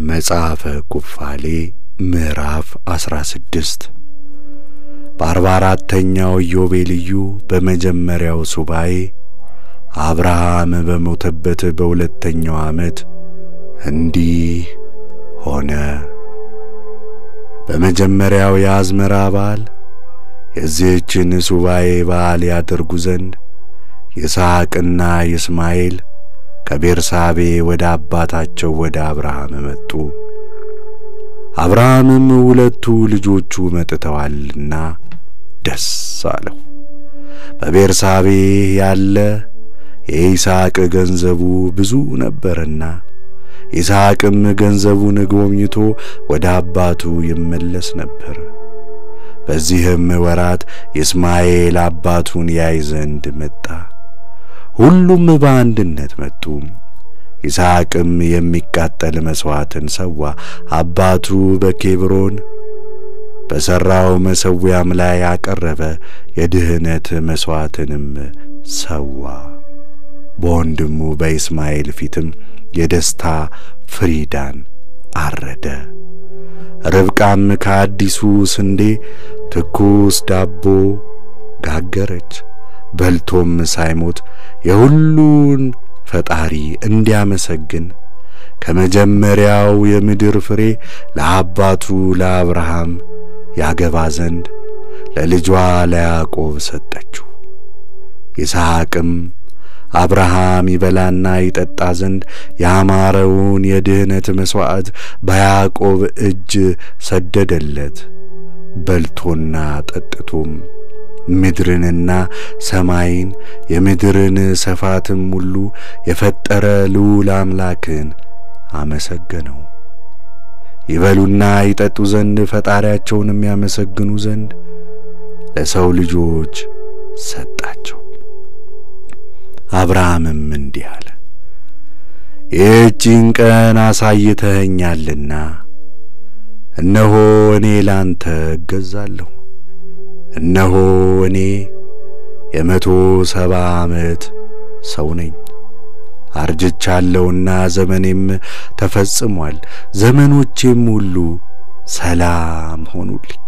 መጽሐፈ ኩፋሌ ምዕራፍ 16 በ44ኛው ኢዮቤልዩ በመጀመሪያው ሱባኤ አብርሃም በሞተበት በሁለተኛው ዓመት እንዲህ ሆነ። በመጀመሪያው የአዝመራ በዓል የዚህችን ሱባኤ በዓል ያደርጉ ዘንድ ይስሐቅና ይስማኤል ከቤርሳቤ ወደ አባታቸው ወደ አብርሃም መጡ። አብርሃምም ሁለቱ ልጆቹ መጥተዋልና ደስ አለው። በቤርሳቤ ያለ የይስሐቅ ገንዘቡ ብዙ ነበርና ይስሐቅም ገንዘቡን ጎብኝቶ ወደ አባቱ ይመለስ ነበር። በዚህም ወራት ይስማኤል አባቱን ያይ ዘንድ መጣ። ሁሉም በአንድነት መጡ። ይስሐቅም የሚቃጠል መስዋዕትን ሰዋ። አባቱ በኬብሮን በሠራው መሠዊያም ላይ አቀረበ። የድህነት መስዋዕትንም ሰዋ። በወንድሙ በይስማኤል ፊትም የደስታ ፍሪዳን አረደ። ርብቃም ከአዲሱ ስንዴ ትኩስ ዳቦ ጋገረች። በልቶም ሳይሞት የሁሉን ፈጣሪ እንዲያመሰግን ከመጀመሪያው የምድር ፍሬ ለአባቱ ለአብርሃም ያገባ ዘንድ ለልጇ ለያዕቆብ ሰጠችው። ይስሐቅም አብርሃም ይበላና ይጠጣ ዘንድ ያማረውን የድህነት መስዋዕት በያዕቆብ እጅ ሰደደለት። በልቶና ጠጥቶም ምድርንና ሰማይን የምድርን ሰፋትም ሁሉ የፈጠረ ልዑል አምላክን አመሰገነው። ይበሉና ይጠጡ ዘንድ ፈጣሪያቸውንም ያመሰግኑ ዘንድ ለሰው ልጆች ሰጣቸው። አብርሃምም እንዲህ አለ፣ ይህችን ቀን አሳይተኸኛልና እነሆ እኔ ላንተ እገዛለሁ። እነሆ እኔ 170 ዓመት ሰው ነኝ። አርጅቻለሁና ዘመኔም ተፈጽሟል። ዘመኖቼም ሁሉ ሰላም ሆኑልኝ።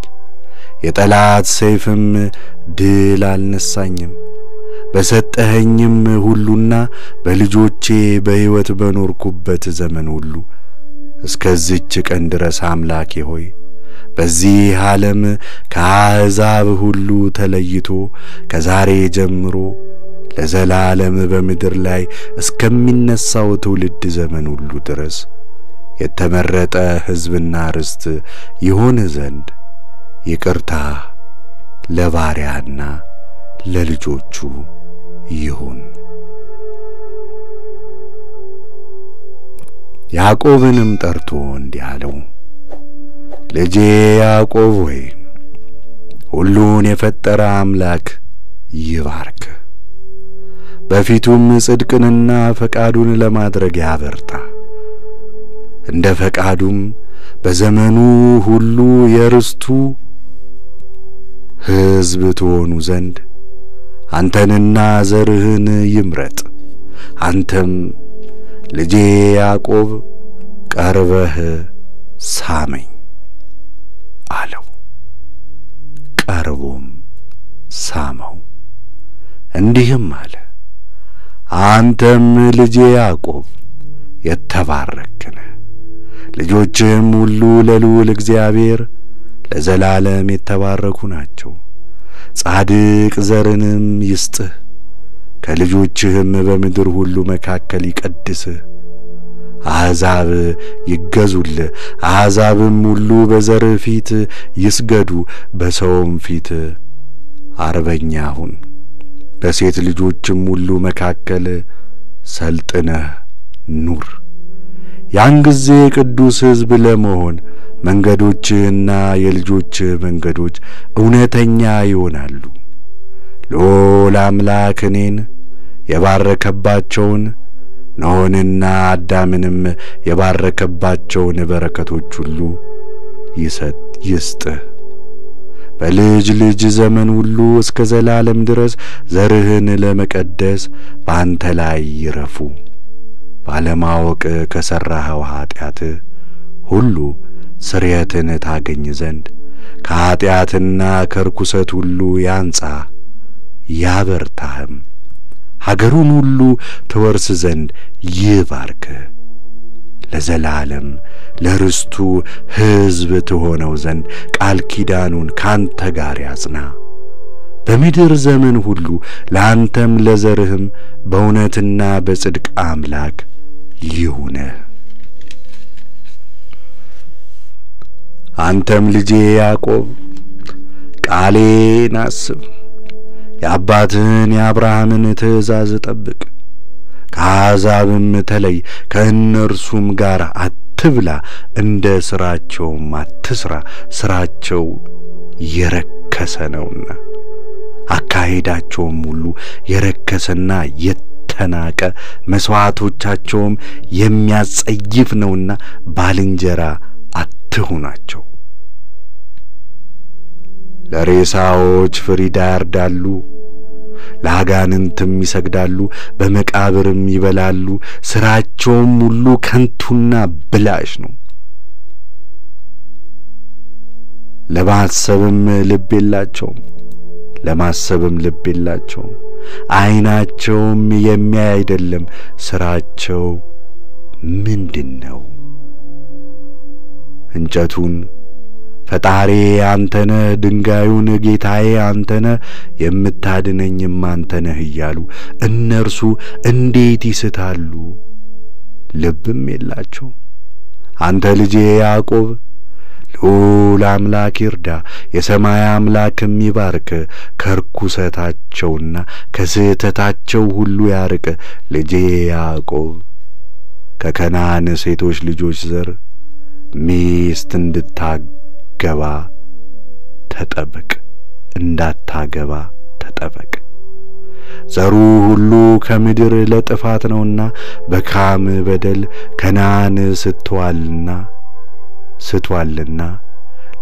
የጠላት ሰይፍም ድል አልነሳኝም። በሰጠኸኝም ሁሉና በልጆቼ በሕይወት በኖርኩበት ዘመን ሁሉ እስከዚች ቀን ድረስ አምላኬ ሆይ በዚህ ዓለም ከአሕዛብ ሁሉ ተለይቶ ከዛሬ ጀምሮ ለዘላለም በምድር ላይ እስከሚነሳው ትውልድ ዘመን ሁሉ ድረስ የተመረጠ ሕዝብና ርስት ይሆን ዘንድ ይቅርታ ለባሪያና ለልጆቹ ይሁን። ያዕቆብንም ጠርቶ እንዲህ አለው፣ ልጄ ያዕቆብ ሆይ ሁሉን የፈጠረ አምላክ ይባርክ። በፊቱም ጽድቅንና ፈቃዱን ለማድረግ ያበርታ። እንደ ፈቃዱም በዘመኑ ሁሉ የርስቱ ሕዝብ ትሆኑ ዘንድ አንተንና ዘርህን ይምረጥ። አንተም ልጄ ያዕቆብ ቀርበህ ሳመኝ አለው። ቀርቦም ሳመው፣ እንዲህም አለ፣ አንተም ልጄ ያዕቆብ የተባረክህ ነህ። ልጆችህም ሁሉ ለልዑል እግዚአብሔር ለዘላለም የተባረኩ ናቸው። ጻድቅ ዘርንም ይስጥህ፣ ከልጆችህም በምድር ሁሉ መካከል ይቀድስህ። አሕዛብ ይገዙልህ፣ አሕዛብም ሁሉ በዘርህ ፊት ይስገዱ። በሰውም ፊት አርበኛ ሁን። በሴት ልጆችም ሁሉ መካከል ሰልጥነህ ኑር። ያን ጊዜ ቅዱስ ሕዝብ ለመሆን መንገዶችህና የልጆችህ መንገዶች እውነተኛ ይሆናሉ። ልዑል አምላክ እኔን የባረከባቸውን ኖኅንና አዳምንም የባረከባቸውን በረከቶች ሁሉ ይስጥህ። በልጅ ልጅ ዘመን ሁሉ እስከ ዘላለም ድረስ ዘርህን ለመቀደስ በአንተ ላይ ይረፉ። ባለማወቅ ከሠራኸው ኃጢአት ሁሉ ስርየትን ታገኝ ዘንድ ከኃጢአትና ከርኩሰት ሁሉ ያንጻ ያበርታህም ሀገሩን ሁሉ ትወርስ ዘንድ ይባርክ ለዘላለም ለርስቱ ሕዝብ ትሆነው ዘንድ ቃል ኪዳኑን ካንተ ጋር ያጽና በምድር ዘመን ሁሉ ለአንተም ለዘርህም በእውነትና በጽድቅ አምላክ ይሁን አንተም ልጄ ያዕቆብ ቃሌን አስብ የአባትህን የአብርሃምን ትእዛዝ ጠብቅ ከአሕዛብም ተለይ ከእነርሱም ጋር አትብላ እንደ ሥራቸውም አትስራ ሥራቸው የረከሰ ነውና አካሄዳቸውም ሁሉ የረከሰና የተናቀ መሥዋዕቶቻቸውም የሚያጸይፍ ነውና ባልንጀራ አትሁናቸው ለሬሳዎች ፍሪዳ ያርዳሉ ለአጋንንትም ይሰግዳሉ በመቃብርም ይበላሉ ሥራቸውም ሁሉ ከንቱና ብላሽ ነው ለማሰብም ልብ የላቸውም ዓይናቸውም የሚያይ አይደለም ሥራቸው ምንድነው እንጨቱን ፈጣሪ አንተነ ድንጋዩን ጌታዬ አንተነ የምታድነኝም አንተነህ እያሉ እነርሱ እንዴት ይስታሉ ልብም የላቸው አንተ ልጄ ያዕቆብ ልዑል አምላክ ይርዳ የሰማይ አምላክም ይባርክ ከርኩሰታቸውና ከስህተታቸው ሁሉ ያርቅ ልጄ ያዕቆብ ከከናን ሴቶች ልጆች ዘር ሚስት እንዳታገባ ተጠበቅ ዘሩ ሁሉ ከምድር ለጥፋት ነውና በካም በደል ከናን ስቷልና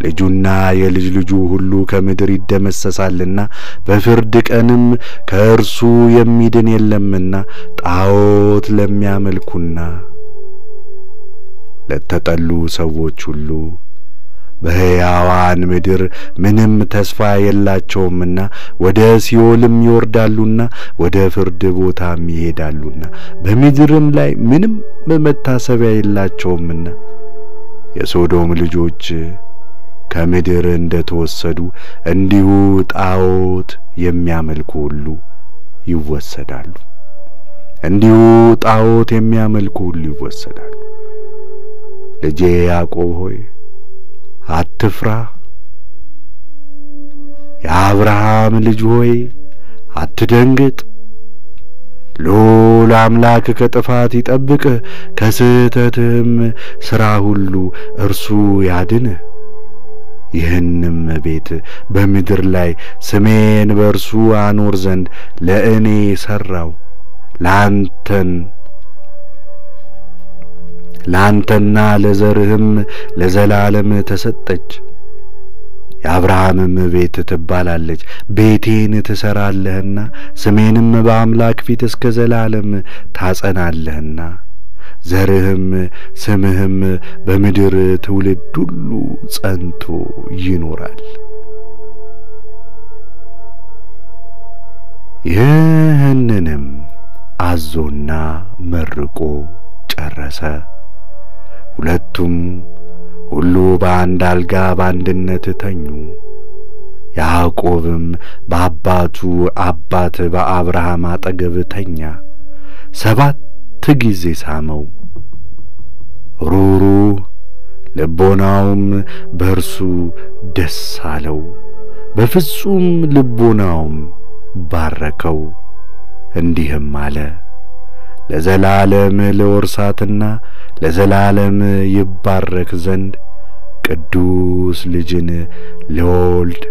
ልጁና የልጅ ልጁ ሁሉ ከምድር ይደመሰሳልና በፍርድ ቀንም ከእርሱ የሚድን የለምና ጣዖት ለሚያመልኩና ለተጠሉ ሰዎች ሁሉ በሕያዋን ምድር ምንም ተስፋ የላቸውምና ወደ ሲኦልም ይወርዳሉና ወደ ፍርድ ቦታም ይሄዳሉና በምድርም ላይ ምንም መታሰቢያ የላቸውምና የሶዶም ልጆች ከምድር እንደተወሰዱ እንዲሁ ጣዖት የሚያመልኩ ሁሉ ይወሰዳሉ ልጄ ያዕቆብ ሆይ አትፍራ የአብርሃም ልጅ ሆይ አትደንግጥ ልዑል አምላክ ከጥፋት ይጠብቅ ከስህተትም ሥራ ሁሉ እርሱ ያድንህ ይህንም ቤት በምድር ላይ ስሜን በእርሱ አኖር ዘንድ ለእኔ ሠራው ለአንተና ለዘርህም ለዘላለም ተሰጠች የአብርሃምም ቤት ትባላለች ቤቴን ትሠራለህና ስሜንም በአምላክ ፊት እስከ ዘላለም ታጸናለህና ዘርህም ስምህም በምድር ትውልድ ሁሉ ጸንቶ ይኖራል ይህንንም አዞና መርቆ ጨረሰ ሁለቱም ሁሉ በአንድ አልጋ በአንድነት ተኙ ያዕቆብም በአባቱ አባት በአብርሃም አጠገብ ተኛ 7 ጊዜ ሳመው ሩሩ ልቦናውም በእርሱ ደስ አለው በፍጹም ልቦናውም ባረከው እንዲህም አለ ለዘላለም ለወርሳትና ለዘላለም ይባረክ ዘንድ ቅዱስ ልጅን ለወልድ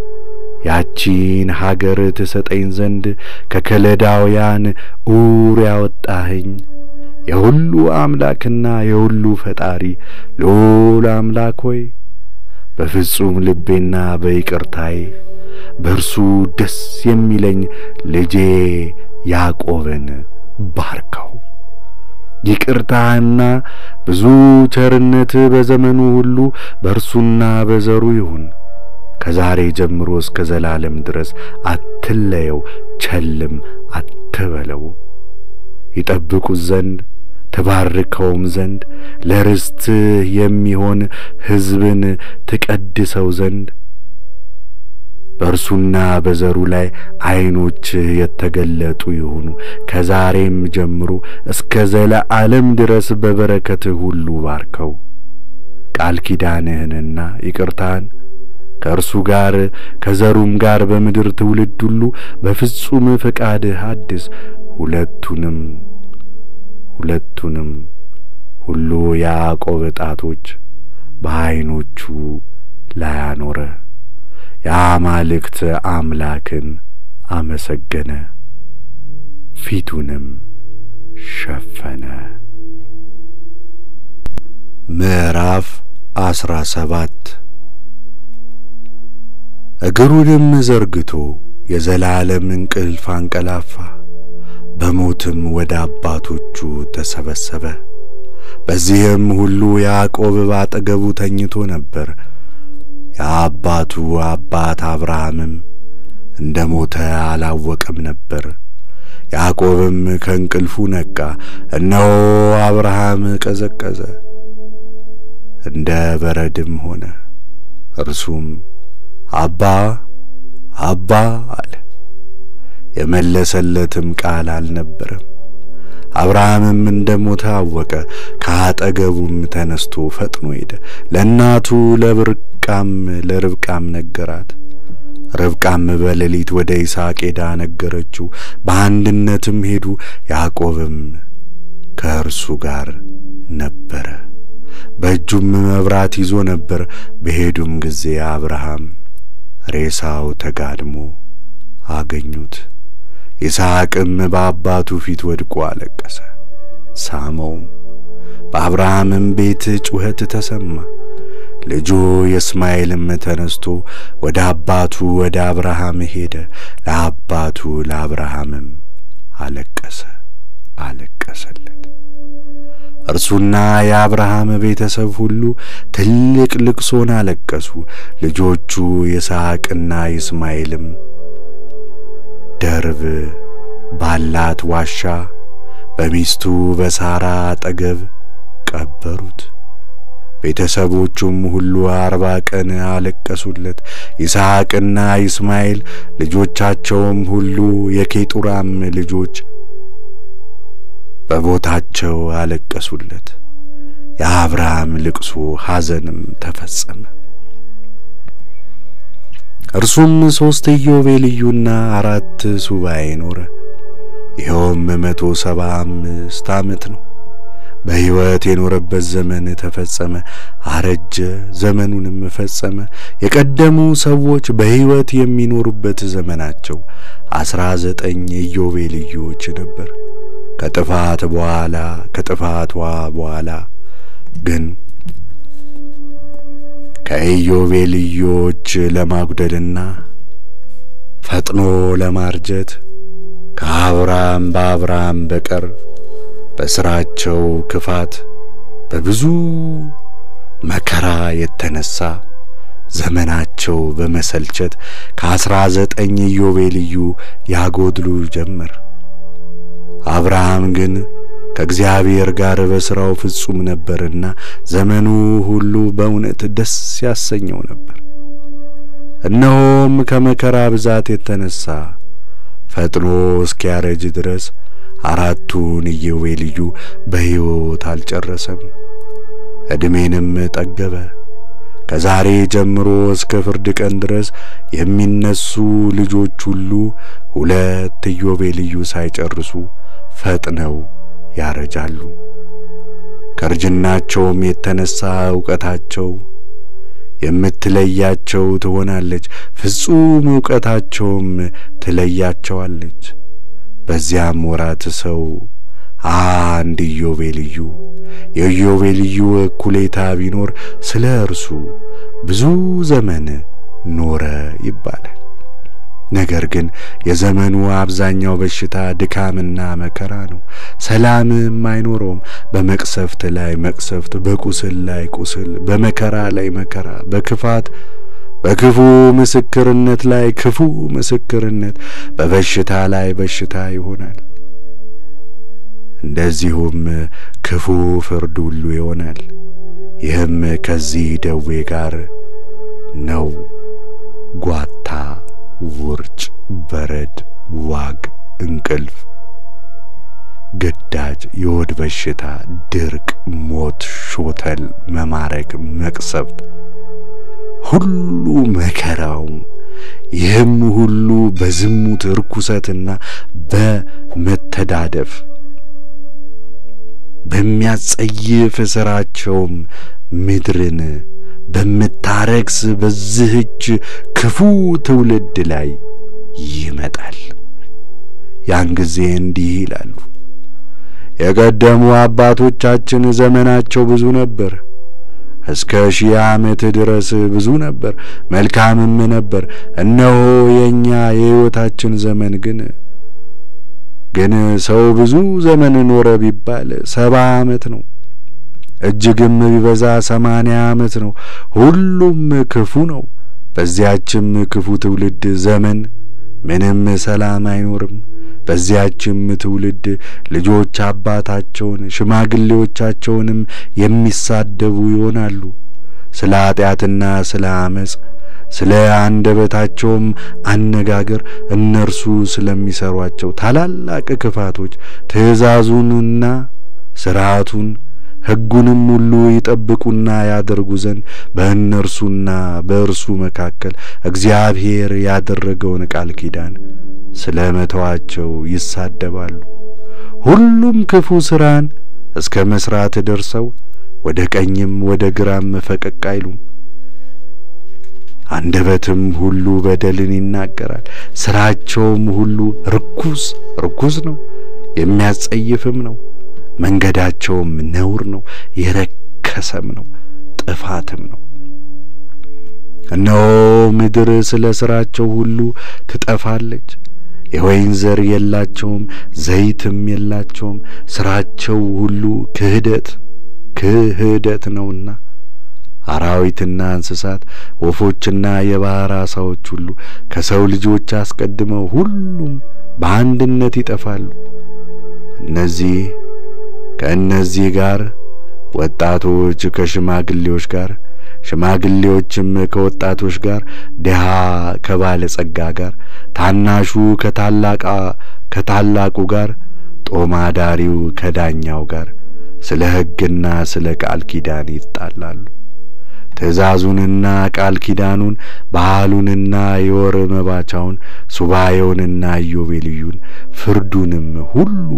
ያቺን ሀገር ትሰጠኝ ዘንድ ከከለዳውያን ኡር ያወጣኸኝ የሁሉ አምላክና የሁሉ ፈጣሪ ልዑል አምላክ ሆይ በፍጹም ልቤና በይቅርታዬ በእርሱ ደስ የሚለኝ ልጄ ያዕቆብን ባርከው ይቅርታህና ብዙ ቸርነት በዘመኑ ሁሉ በእርሱና በዘሩ ይሁን። ከዛሬ ጀምሮ እስከ ዘላለም ድረስ አትለየው፣ ቸልም አትበለው። ይጠብቁት ዘንድ ትባርከውም ዘንድ ለርስት የሚሆን ሕዝብን ትቀድሰው ዘንድ በእርሱና በዘሩ ላይ ዓይኖችህ የተገለጡ ይሁኑ። ከዛሬም ጀምሮ እስከ ዘላለም ድረስ በበረከትህ ሁሉ ባርከው። ቃል ኪዳንህንና ይቅርታህን ከእርሱ ጋር ከዘሩም ጋር በምድር ትውልድ ሁሉ በፍጹም ፈቃድህ አድስ። ሁለቱንም ሁሉ ያዕቆብ ጣቶች በዓይኖቹ ላይ አኖረ። የአማልክት አምላክን አመሰገነ፣ ፊቱንም ሸፈነ። ምዕራፍ 17 እግሩንም ዘርግቶ የዘላለም እንቅልፍ አንቀላፋ፣ በሞትም ወደ አባቶቹ ተሰበሰበ። በዚህም ሁሉ ያዕቆብ ባጠገቡ ተኝቶ ነበር። የአባቱ አባት አብርሃምም እንደ ሞተ አላወቀም ነበር። ያዕቆብም ከእንቅልፉ ነቃ፣ እነሆ አብርሃም ቀዘቀዘ፣ እንደ በረድም ሆነ። እርሱም አባ አባ አለ። የመለሰለትም ቃል አልነበረም። አብርሃምም እንደ ሞተ አወቀ። ከአጠገቡም ተነስቶ ፈጥኖ ሄደ፣ ለእናቱ ለርብቃም ነገራት። ርብቃም በሌሊት ወደ ይስሐቅ ሄዳ ነገረችው። በአንድነትም ሄዱ። ያዕቆብም ከእርሱ ጋር ነበረ፣ በእጁም መብራት ይዞ ነበር። በሄዱም ጊዜ አብርሃም ሬሳው ተጋድሞ አገኙት። ይስሐቅም በአባቱ ፊት ወድቆ አለቀሰ፣ ሳመውም። በአብርሃምም ቤት ጩኸት ተሰማ። ልጁ የእስማኤልም ተነስቶ ወደ አባቱ ወደ አብርሃም ሄደ። ለአባቱ ለአብርሃምም አለቀሰለት። እርሱና የአብርሃም ቤተሰብ ሁሉ ትልቅ ልቅሶን አለቀሱ። ልጆቹ ይስሐቅና ይስማኤልም ደርብ ባላት ዋሻ በሚስቱ በሳራ አጠገብ ቀበሩት። ቤተሰቦቹም ሁሉ 40 ቀን አለቀሱለት። ይስሐቅና ይስማኤል ልጆቻቸውም ሁሉ የኬጡራም ልጆች በቦታቸው አለቀሱለት። የአብርሃም ልቅሶ ሐዘንም ተፈጸመ። እርሱም 3 ኢዮቤልዩና 4 ሱባዔ ኖረ። ይኸውም 175 ዓመት ነው። በሕይወት የኖረበት ዘመን ተፈጸመ፣ አረጀ፣ ዘመኑንም ፈጸመ። የቀደሙ ሰዎች በሕይወት የሚኖሩበት ዘመናቸው 19 ኢዮቤልዩዎች ነበር። ከጥፋቷ በኋላ ግን ከኢዮቤልዩዎች ለማጉደልና ፈጥኖ ለማርጀት በአብርሃም በቀር በሥራቸው ክፋት በብዙ መከራ የተነሳ ዘመናቸው በመሰልቸት ከ19 ኢዮቤልዩ ያጎድሉ ጀመር። አብርሃም ግን ከእግዚአብሔር ጋር በሥራው ፍጹም ነበርና ዘመኑ ሁሉ በእውነት ደስ ያሰኘው ነበር። እነሆም ከመከራ ብዛት የተነሳ ፈጥኖ እስኪያረጅ ድረስ 4ቱን ኢዮቤልዩ በሕይወት አልጨረሰም። ዕድሜንም ጠገበ። ከዛሬ ጀምሮ እስከ ፍርድ ቀን ድረስ የሚነሱ ልጆች ሁሉ 2 ኢዮቤልዩ ሳይጨርሱ ፈጥነው ያረጃሉ። ከርጅናቸውም የተነሳ ዕውቀታቸው የምትለያቸው ትሆናለች፣ ፍጹም ዕውቀታቸውም ትለያቸዋለች። በዚያም ወራት ሰው 1 ኢዮቤልዩ የኢዮቤልዩ እኩሌታ ቢኖር ስለ እርሱ ብዙ ዘመን ኖረ ይባላል። ነገር ግን የዘመኑ አብዛኛው በሽታ ድካምና መከራ ነው። ሰላምም አይኖረውም። በመቅሰፍት ላይ መቅሰፍት፣ በቁስል ላይ ቁስል፣ በመከራ ላይ መከራ፣ በክፉ ምስክርነት ላይ ክፉ ምስክርነት፣ በበሽታ ላይ በሽታ ይሆናል። እንደዚሁም ክፉ ፍርድ ሁሉ ይሆናል። ይህም ከዚህ ደዌ ጋር ነው። ጓታ፣ ውርጭ፣ በረድ፣ ዋግ፣ እንቅልፍ፣ ግዳጅ፣ የሆድ በሽታ፣ ድርቅ፣ ሞት፣ ሾተል፣ መማረክ፣ መቅሰፍት ሁሉ መከራው። ይህም ሁሉ በዝሙት ርኩሰትና በመተዳደፍ በሚያጸይፍ ሥራቸውም ምድርን በምታረክስ በዚህች ክፉ ትውልድ ላይ ይመጣል። ያን ጊዜ እንዲህ ይላሉ፣ የቀደሙ አባቶቻችን ዘመናቸው ብዙ ነበር፣ እስከ 1000 ዓመት ድረስ ብዙ ነበር፣ መልካምም ነበር። እነሆ የኛ የሕይወታችን ዘመን ግን ሰው ብዙ ዘመን ኖረ ቢባል 70 ዓመት ነው፣ እጅግም ቢበዛ 80 ዓመት ነው። ሁሉም ክፉ ነው። በዚያችም ክፉ ትውልድ ዘመን ምንም ሰላም አይኖርም። በዚያችም ትውልድ ልጆች አባታቸውን ሽማግሌዎቻቸውንም የሚሳደቡ ይሆናሉ። ስለ ኃጢአትና ስለ አመጽ፣ ስለ አንደበታቸውም አነጋገር እነርሱ ስለሚሰሯቸው ታላላቅ ክፋቶች ትእዛዙንና ሥርዓቱን ሕጉንም ሁሉ ይጠብቁና ያደርጉ ዘንድ በእነርሱና በእርሱ መካከል እግዚአብሔር ያደረገውን ቃል ኪዳን ስለ መተዋቸው ይሳደባሉ። ሁሉም ክፉ ሥራን እስከ መሥራት ደርሰው ወደ ቀኝም ወደ ግራም ፈቀቅ አይሉም። አንደበትም ሁሉ በደልን ይናገራል። ሥራቸውም ሁሉ ርኩስ ነው፣ የሚያጸይፍም ነው። መንገዳቸውም ነውር ነው፣ የረከሰም ነው፣ ጥፋትም ነው። እነሆ ምድር ስለ ሥራቸው ሁሉ ትጠፋለች። የወይን ዘር የላቸውም፣ ዘይትም የላቸውም። ሥራቸው ሁሉ ክህደት ነውና አራዊትና እንስሳት፣ ወፎችና የባሕር ዓሣዎች ሁሉ ከሰው ልጆች አስቀድመው ሁሉም በአንድነት ይጠፋሉ። ከእነዚህ ጋር ወጣቶች ከሽማግሌዎች ጋር፣ ሽማግሌዎችም ከወጣቶች ጋር፣ ድሃ ከባለጸጋ ጋር፣ ታናሹ ከታላቁ ጋር፣ ጦም አዳሪው ከዳኛው ጋር ስለ ሕግና ስለ ቃል ኪዳን ይጣላሉ። ትእዛዙንና ቃል ኪዳኑን፣ በዓሉንና የወር መባቻውን፣ ሱባኤውንና ኢዮቤልዩን ፍርዱንም ሁሉ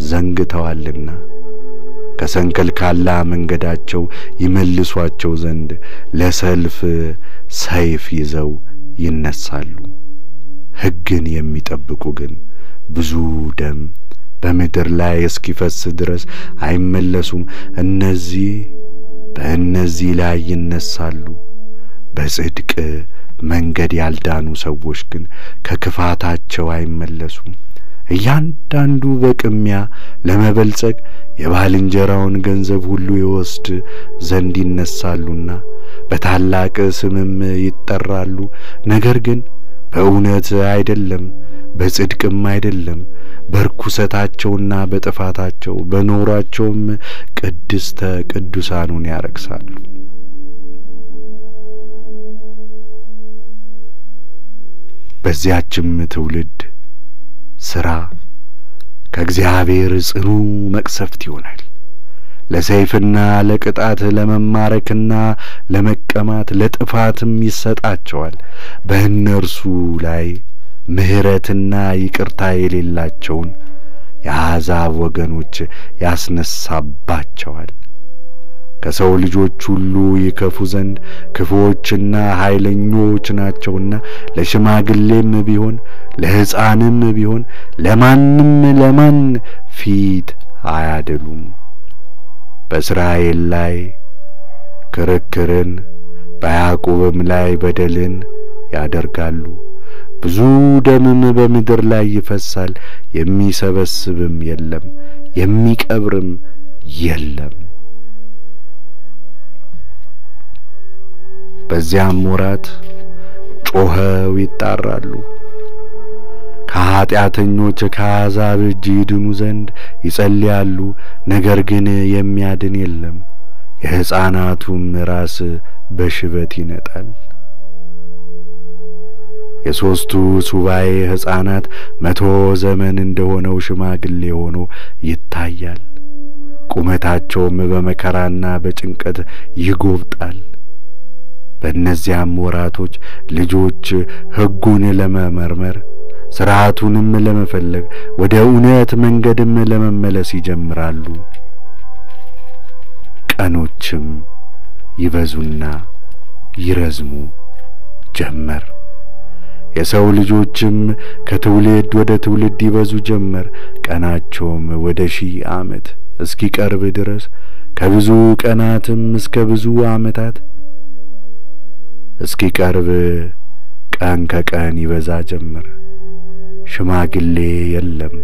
ዘንግተዋልና ከሰንከልካላ መንገዳቸው ይመልሷቸው ዘንድ ለሰልፍ ሰይፍ ይዘው ይነሳሉ። ሕግን የሚጠብቁ ግን ብዙ ደም በምድር ላይ እስኪፈስ ድረስ አይመለሱም። በእነዚህ ላይ ይነሳሉ። በጽድቅ መንገድ ያልዳኑ ሰዎች ግን ከክፋታቸው አይመለሱም። እያንዳንዱ በቅሚያ ለመበልጸግ የባልንጀራውን ገንዘብ ሁሉ ይወስድ ዘንድ ይነሳሉና በታላቅ ስምም ይጠራሉ። ነገር ግን በእውነት አይደለም፣ በጽድቅም አይደለም። በርኩሰታቸውና በጥፋታቸው በኖራቸውም ቅድስተ ቅዱሳኑን ያረክሳሉ። በዚያችም ትውልድ ሥራ ከእግዚአብሔር ጽኑ መቅሰፍት ይሆናል። ለሰይፍና ለቅጣት፣ ለመማረክና ለመቀማት፣ ለጥፋትም ይሰጣቸዋል። በእነርሱ ላይ ምሕረትና ይቅርታ የሌላቸውን የአሕዛብ ወገኖች ያስነሳባቸዋል። ከሰው ልጆች ሁሉ ይከፉ ዘንድ ክፉዎችና ኃይለኞች ናቸውና ለሽማግሌም ቢሆን ለሕፃንም ቢሆን ለማን ፊት አያደሉም። በእስራኤል ላይ ክርክርን በያዕቆብም ላይ በደልን ያደርጋሉ። ብዙ ደምም በምድር ላይ ይፈሳል፣ የሚሰበስብም የለም፣ የሚቀብርም የለም። በዚያም ወራት ጮኸው ይጣራሉ፣ ከኃጢአተኞች ከአሕዛብ እጅ ይድኑ ዘንድ ይጸልያሉ። ነገር ግን የሚያድን የለም፣ የሕፃናቱም ራስ በሽበት ይነጣል። የሦስቱ ሱባኤ ሕፃናት 100 ዘመን እንደሆነው ሽማግሌ ሆኖ ይታያል። ቁመታቸውም በመከራና በጭንቀት ይጎብጣል። በእነዚያም ወራቶች ልጆች ሕጉን ለመመርመር ሥርዓቱንም ለመፈለግ ወደ እውነት መንገድም ለመመለስ ይጀምራሉ። ቀኖችም ይበዙና ይረዝሙ ጀመር። የሰው ልጆችም ከትውልድ ወደ ትውልድ ይበዙ ጀመር። ቀናቸውም ወደ 1000 ዓመት እስኪቀርብ ድረስ ከብዙ ቀናትም እስከ ብዙ ዓመታት እስኪቀርብ ቀን ከቀን ይበዛ ጀመር። ሽማግሌ የለም፣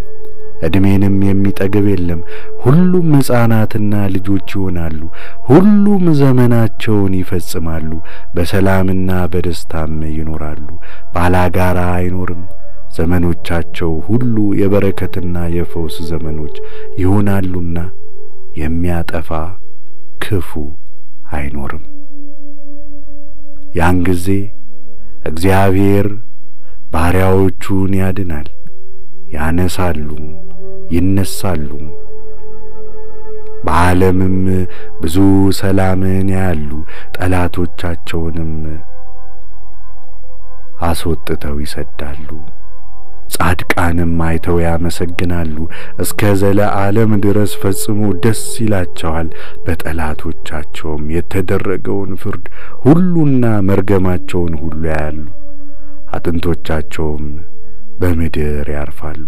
ዕድሜንም የሚጠግብ የለም። ሁሉም ሕፃናትና ልጆች ይሆናሉ። ሁሉም ዘመናቸውን ይፈጽማሉ፣ በሰላምና በደስታም ይኖራሉ። ባላጋራ አይኖርም። ዘመኖቻቸው ሁሉ የበረከትና የፈውስ ዘመኖች ይሆናሉና የሚያጠፋ ክፉ አይኖርም። ያን ጊዜ እግዚአብሔር ባሪያዎቹን ያድናል፣ ያነሳሉ፣ ይነሳሉ። በዓለምም ብዙ ሰላምን ያያሉ፣ ጠላቶቻቸውንም አስወጥተው ይሰዳሉ። ጻድቃንም አይተው ያመሰግናሉ፣ እስከ ዘለዓለም ድረስ ፈጽሞ ደስ ይላቸዋል። በጠላቶቻቸውም የተደረገውን ፍርድ ሁሉና መርገማቸውን ሁሉ ያያሉ። አጥንቶቻቸውም በምድር ያርፋሉ፣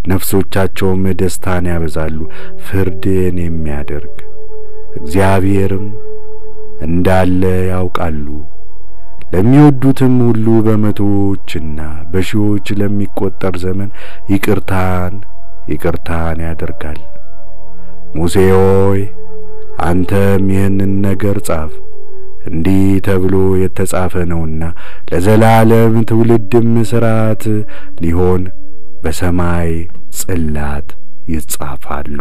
ነፍሶቻቸውም ደስታን ያበዛሉ። ፍርድን የሚያደርግ እግዚአብሔርም እንዳለ ያውቃሉ። ለሚወዱትም ሁሉ በመቶዎችና በሺዎች ለሚቆጠር ዘመን ይቅርታን ያደርጋል። ሙሴ ሆይ አንተም ይህንን ነገር ጻፍ፣ እንዲህ ተብሎ የተጻፈ ነውና ለዘላለም ትውልድም ሥርዓት ሊሆን በሰማይ ጽላት ይጻፋሉ።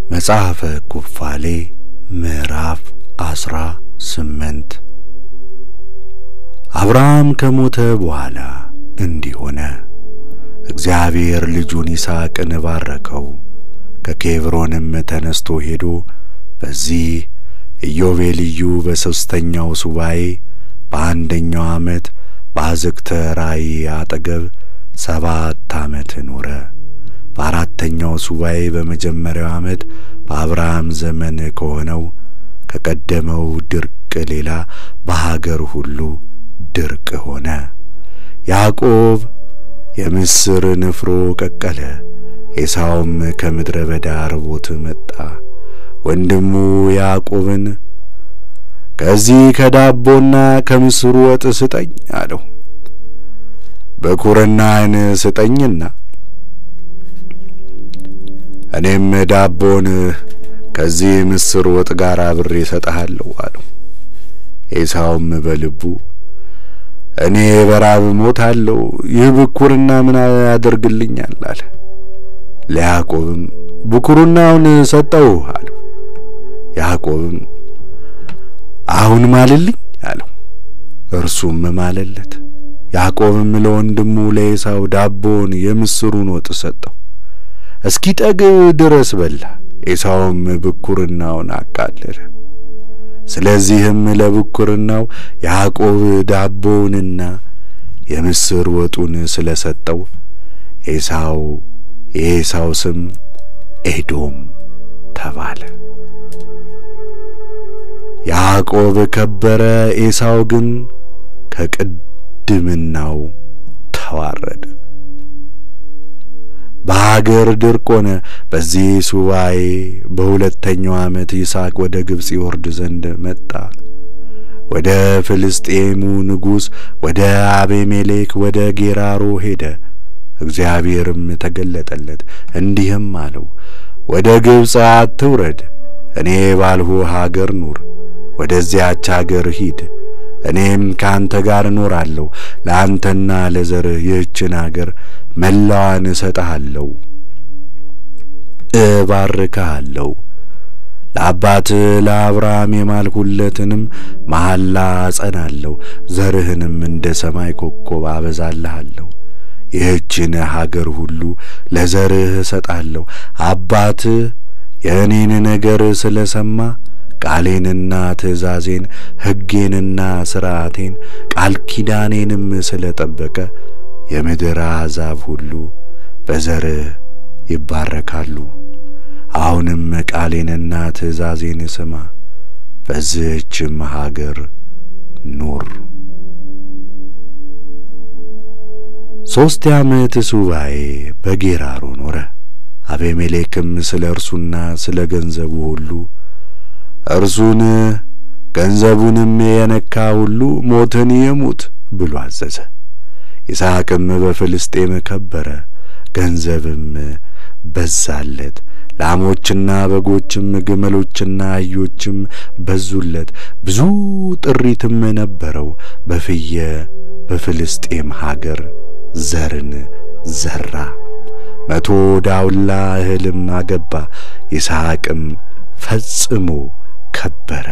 መጽሐፈ ኩፋሌ ምዕራፍ 18 አብርሃም ከሞተ በኋላ እንዲህ ሆነ። እግዚአብሔር ልጁን ይስሐቅን ባረከው። ከኬብሮንም ተነስቶ ሄዶ በዚህ ኢዮቤልዩ በ3ኛው ሱባኤ በአንደኛው ዓመት በአዝቅተ ራእይ አጠገብ 7 ዓመት ኖረ። በአራተኛው ሱባኤ በመጀመሪያው ዓመት በአብርሃም ዘመን ከሆነው ከቀደመው ድርቅ ሌላ በሀገር ሁሉ ድርቅ ሆነ። ያዕቆብ የምስር ንፍሮ ቀቀለ። ኤሳውም ከምድረ በዳ ርቦት መጣ። ወንድሙ ያዕቆብን ከዚህ ከዳቦና ከምስሩ ወጥ ስጠኝ አለው። በኩርናህን ስጠኝና እኔም ዳቦን ከዚህ ምስር ወጥ ጋር አብሬ እሰጥሃለሁ አለው። ኤሳውም በልቡ እኔ በራብ ሞታለሁ፣ ይህ ብኩርና ምን ያደርግልኛል አለ። ለያዕቆብም ብኩርናውን ሰጠው አለው። ያዕቆብም አሁን ማልልኝ አለው። እርሱም ማለለት። ያዕቆብም ለወንድሙ ለኤሳው ዳቦን የምስሩን ወጥ ሰጠው። እስኪጠግብ ድረስ በላ። ኤሳውም ብኩርናውን አቃለለ። ስለዚህም ለብኩርናው ያዕቆብ ዳቦውንና የምስር ወጡን ስለሰጠው የኤሳው ስም ኤዶም ተባለ። ያዕቆብ ከበረ፣ ኤሳው ግን ከቅድምናው ተዋረደ። በሀገር ድርቅ ሆነ። በዚህ ሱባኤ በሁለተኛው ዓመት ይስሐቅ ወደ ግብጽ ይወርድ ዘንድ መጣ። ወደ ፍልስጤሙ ንጉሥ ወደ አቤሜሌክ ወደ ጌራሮ ሄደ። እግዚአብሔርም ተገለጠለት እንዲህም አለው፣ ወደ ግብጽ አትውረድ፣ እኔ ባልሁህ ሀገር ኑር። ወደዚያች ሀገር ሂድ፣ እኔም ካንተ ጋር እኖራለሁ። ለአንተና ለዘርህ ይህችን ሀገር መላዋን እሰጥሃለሁ፣ እባርክሃለሁ። ለአባትህ ለአብርሃም የማልሁለትንም መሐላ አጸናለሁ፣ ዘርህንም እንደ ሰማይ ኮከብ አበዛልሃለሁ። ይህችን ሀገር ሁሉ ለዘርህ እሰጣለሁ። አባትህ የእኔን ነገር ስለሰማ ቃሌንና ትእዛዜን ሕጌንና ሥርዓቴን ቃል ኪዳኔንም ስለጠበቀ የምድር አሕዛብ ሁሉ በዘርህ ይባረካሉ። አሁንም ቃሌንና ትእዛዜን ስማ፣ በዚህችም ሀገር ኑር። 3 ዓመት ሱባኤ በጌራሮ ኖረ። አቤሜሌክም ስለ እርሱና ስለ ገንዘቡ ሁሉ እርሱን ገንዘቡንም የነካ ሁሉ ሞትን ይሙት ብሎ አዘዘ። ይስሐቅም በፍልስጤም ከበረ፣ ገንዘብም በዛለት። ላሞችና በጎችም ግመሎችና አህዮችም በዙለት። ብዙ ጥሪትም ነበረው። በፍልስጤም ሀገር ዘርን ዘራ። 100 ዳውላ እህልም አገባ። ይስሐቅም ፈጽሞ ከበረ።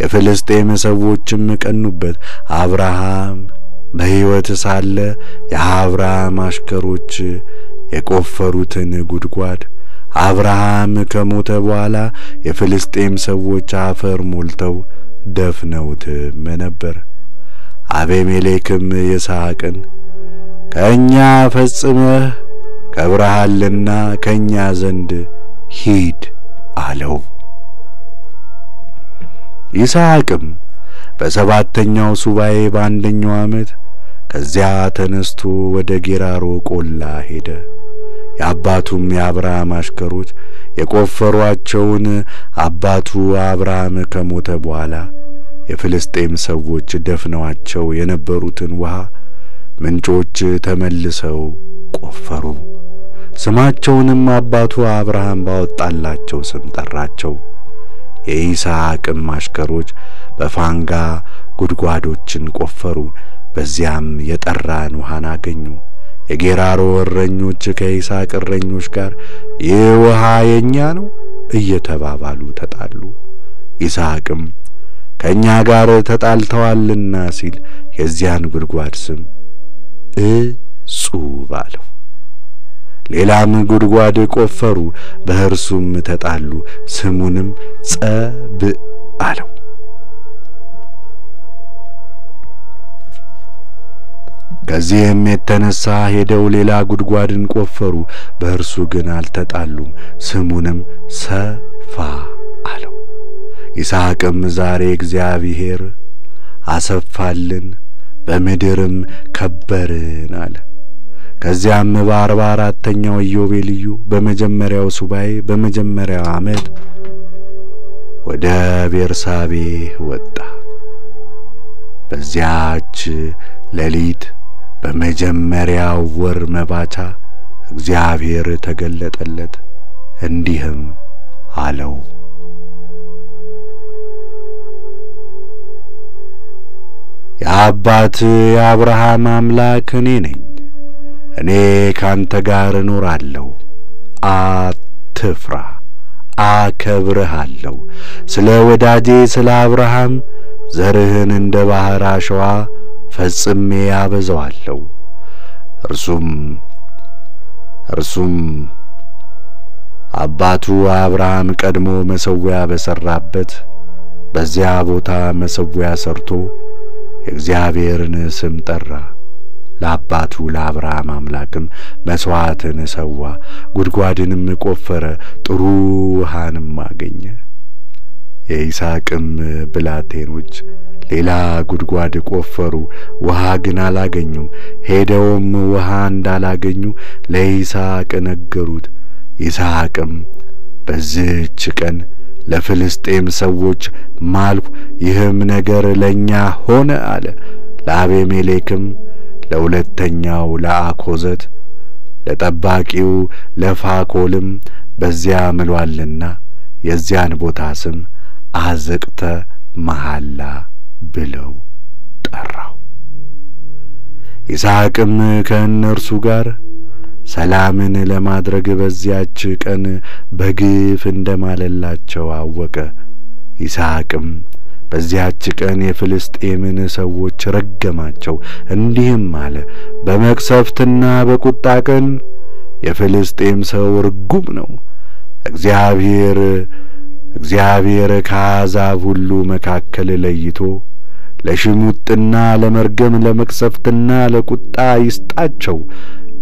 የፍልስጤም ሰዎችም ቀኑበት። አብርሃም በሕይወት ሳለ የአብርሃም አሽከሮች የቆፈሩትን ጉድጓድ አብርሃም ከሞተ በኋላ የፍልስጤም ሰዎች አፈር ሞልተው ደፍነውትም ነበር። አቤሜሌክም ይስሐቅን ከእኛ ፈጽመህ ከብረሃልና ከእኛ ዘንድ ሂድ አለው። ይስሐቅም በሰባተኛው ሱባኤ በአንደኛው ዓመት ከዚያ ተነስቶ ወደ ጌራሮ ቆላ ሄደ። የአባቱም የአብርሃም አሽከሮች የቆፈሯቸውን አባቱ አብርሃም ከሞተ በኋላ የፍልስጤም ሰዎች ደፍነዋቸው የነበሩትን ውሃ ምንጮች ተመልሰው ቆፈሩ። ስማቸውንም አባቱ አብርሃም ባወጣላቸው ስም ጠራቸው። የይስሐቅም አሽከሮች በፋንጋ ጉድጓዶችን ቆፈሩ፣ በዚያም የጠራን ውሃን አገኙ። የጌራሮ እረኞች ከይስሐቅ እረኞች ጋር ይህ ውሃ የኛ ነው እየተባባሉ ተጣሉ። ይስሐቅም ከእኛ ጋር ተጣልተዋልና ሲል የዚያን ጉድጓድ ስም እጹብ አለው። ሌላም ጉድጓድ ቆፈሩ፣ በእርሱም ተጣሉ፣ ስሙንም ጸብእ አለው። ከዚህም የተነሳ ሄደው ሌላ ጉድጓድን ቆፈሩ፣ በእርሱ ግን አልተጣሉም፣ ስሙንም ሰፋ አለው። ይስሐቅም ዛሬ እግዚአብሔር አሰፋልን፣ በምድርም ከበርን አለ። ከዚያም በ44ኛው ኢዮቤልዩ በመጀመሪያው ሱባኤ በመጀመሪያው ዓመት ወደ ቤርሳቤህ ወጣ። በዚያች ሌሊት በመጀመሪያው ወር መባቻ እግዚአብሔር ተገለጠለት፣ እንዲህም አለው፣ የአባት የአብርሃም አምላክ እኔ ነኝ። እኔ ካንተ ጋር እኖራለሁ፣ አትፍራ፣ አከብርሃለሁ። ስለ ወዳጄ ስለ አብርሃም ዘርህን እንደ ባህር አሸዋ ፈጽሜ አበዛዋለሁ። እርሱም አባቱ አብርሃም ቀድሞ መሠዊያ በሠራበት በዚያ ቦታ መሠዊያ ሰርቶ የእግዚአብሔርን ስም ጠራ። ለአባቱ ለአብርሃም አምላክም መሥዋዕትን ሰዋ፣ ጉድጓድንም ቆፈረ፣ ጥሩ ውሃንም አገኘ። የይስሐቅም ብላቴኖች ሌላ ጉድጓድ ቆፈሩ፣ ውሃ ግን አላገኙም። ሄደውም ውሃ እንዳላገኙ ለይስሐቅ ነገሩት። ይስሐቅም በዚህች ቀን ለፍልስጤም ሰዎች ማልኩ፣ ይህም ነገር ለኛ ሆነ አለ። ለአቤሜሌክም ለሁለተኛው ለአኮዘት ለጠባቂው ለፋኮልም በዚያ ምሏልና የዚያን ቦታ ስም አዘቅተ መሐላ ብለው ጠራው። ይስሐቅም ከእነርሱ ጋር ሰላምን ለማድረግ በዚያች ቀን በግፍ እንደማለላቸው አወቀ። ይስሐቅም በዚያች ቀን የፍልስጤምን ሰዎች ረገማቸው፣ እንዲህም አለ፣ በመቅሰፍትና በቁጣ ቀን የፍልስጤም ሰው ርጉም ነው። እግዚአብሔር ከአሕዛብ ሁሉ መካከል ለይቶ ለሽሙጥና ለመርገም ለመቅሰፍትና ለቁጣ ይስጣቸው፣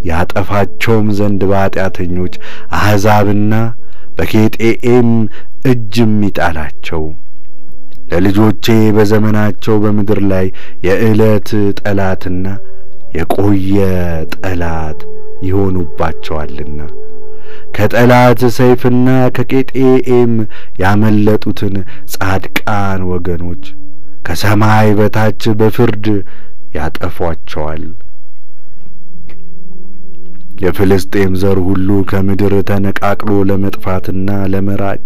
ያጠፋቸውም ዘንድ በኃጢአተኞች አሕዛብና በኬጤኤም እጅም ይጣላቸው። ለልጆቼ በዘመናቸው በምድር ላይ የዕለት ጠላትና የቆየ ጠላት ይሆኑባቸዋልና ከጠላት ሰይፍና ከኬጤኤም ያመለጡትን ጻድቃን ወገኖች ከሰማይ በታች በፍርድ ያጠፏቸዋል። የፍልስጤም ዘር ሁሉ ከምድር ተነቃቅሎ ለመጥፋትና ለመራቅ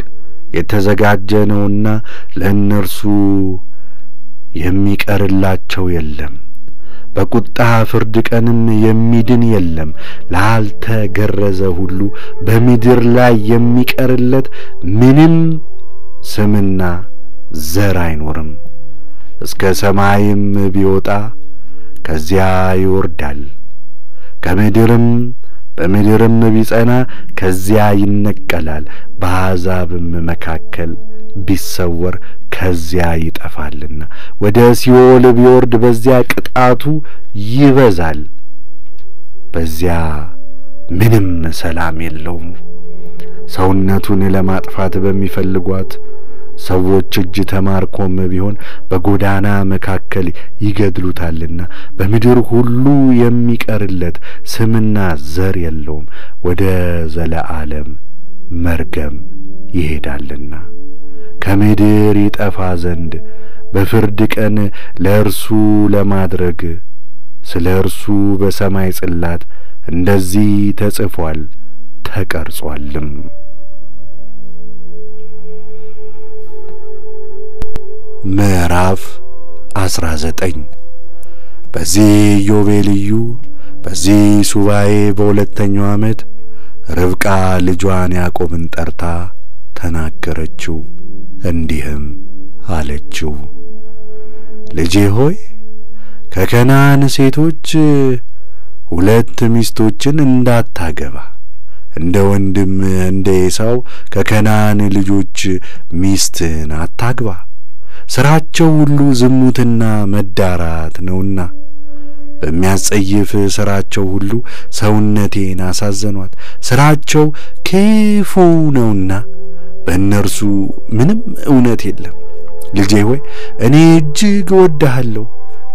የተዘጋጀ ነውና ለእነርሱ የሚቀርላቸው የለም። በቁጣ ፍርድ ቀንም የሚድን የለም። ላልተገረዘ ሁሉ በምድር ላይ የሚቀርለት ምንም ስምና ዘር አይኖርም። እስከ ሰማይም ቢወጣ ከዚያ ይወርዳል፣ በምድርም ቢጸና ከዚያ ይነቀላል። በአሕዛብም መካከል ቢሰወር ከዚያ ይጠፋልና ወደ ሲኦል ቢወርድ በዚያ ቅጣቱ ይበዛል፣ በዚያ ምንም ሰላም የለውም። ሰውነቱን ለማጥፋት በሚፈልጓት ሰዎች እጅ ተማርኮም ቢሆን በጎዳና መካከል ይገድሉታልና በምድር ሁሉ የሚቀርለት ስምና ዘር የለውም፣ ወደ ዘለዓለም መርገም ይሄዳልና ከምድር ይጠፋ ዘንድ በፍርድ ቀን ለእርሱ ለማድረግ ስለ እርሱ በሰማይ ጽላት እንደዚህ ተጽፏል ተቀርጿልም። ምዕራፍ 19 በዚህ ኢዮቤልዩ በዚህ ሱባኤ በሁለተኛው ዓመት ርብቃ ልጇን ያዕቆብን ጠርታ ተናገረችው፣ እንዲህም አለችው፣ ልጄ ሆይ ከከናን ሴቶች 2 ሚስቶችን እንዳታገባ፣ እንደ ወንድም እንደ ኤሳው ከከናን ልጆች ሚስትን አታግባ። ስራቸው ሁሉ ዝሙትና መዳራት ነውና በሚያስጸይፍ ስራቸው ሁሉ ሰውነቴን አሳዘኗት። ስራቸው ክፉ ነውና በእነርሱ ምንም እውነት የለም። ልጄ ሆይ እኔ እጅግ እወድሃለሁ።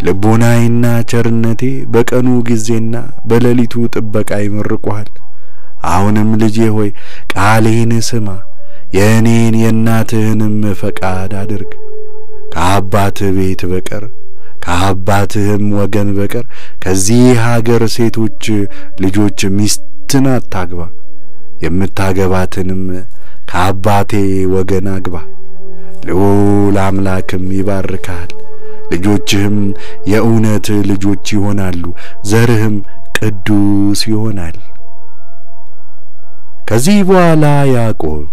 ልቦናዬና ቸርነቴ በቀኑ ጊዜና በሌሊቱ ጥበቃ ይመርቁሃል። አሁንም ልጄ ሆይ ቃሌን ስማ፣ የእኔን የእናትህንም ፈቃድ አድርግ። ከአባትህ ቤት በቀር ከአባትህም ወገን በቀር ከዚህ ሀገር ሴቶች ልጆች ሚስትን አታግባ። የምታገባትንም ከአባቴ ወገን አግባ። ልዑል አምላክም ይባርካል። ልጆችህም የእውነት ልጆች ይሆናሉ፣ ዘርህም ቅዱስ ይሆናል። ከዚህ በኋላ ያዕቆብ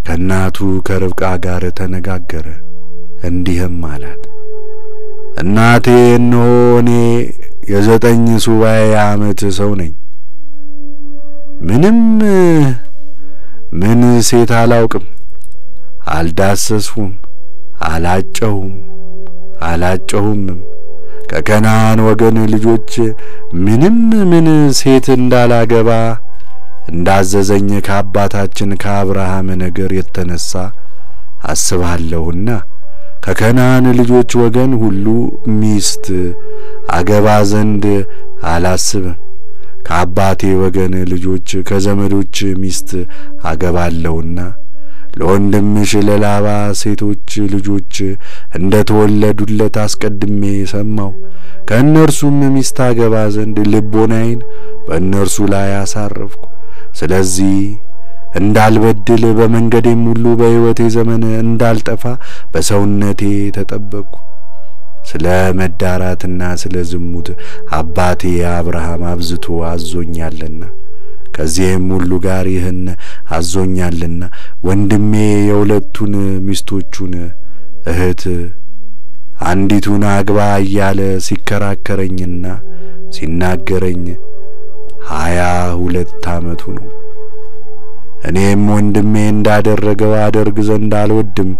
ከእናቱ ከርብቃ ጋር ተነጋገረ፣ እንዲህም አላት፣ እናቴ እነሆ እኔ የ9 ሱባዔ ዓመት ሰው ነኝ። ምን ሴት አላውቅም፣ አልዳሰስሁም፣ አላጨሁምም። ከከናን ወገን ልጆች ምን ሴት እንዳላገባ እንዳዘዘኝ ከአባታችን ከአብርሃም ነገር የተነሳ አስባለሁና ከከናን ልጆች ወገን ሁሉ ሚስት አገባ ዘንድ አላስብም። ከአባቴ ወገን ልጆች ከዘመዶች ሚስት አገባለሁና ለወንድምሽ ለላባ ሴቶች ልጆች እንደተወለዱለት አስቀድሜ ሰማሁ። ከእነርሱም ሚስት አገባ ዘንድ ልቦናዬን በእነርሱ ላይ አሳረፍኩ። ስለዚህ እንዳልበድል በመንገዴም ሁሉ በሕይወቴ ዘመን እንዳልጠፋ በሰውነቴ ተጠበቅኩ። ስለ መዳራትና ስለ ዝሙት አባቴ አብርሃም አብዝቶ አዞኛልና ከዚህም ሁሉ ጋር ይህን አዞኛልና ወንድሜ የሁለቱን ሚስቶቹን እህት አንዲቱን አግባ እያለ ሲከራከረኝና ሲናገረኝ 22 ዓመቱ ነው። እኔም ወንድሜ እንዳደረገው አደርግ ዘንድ አልወድም።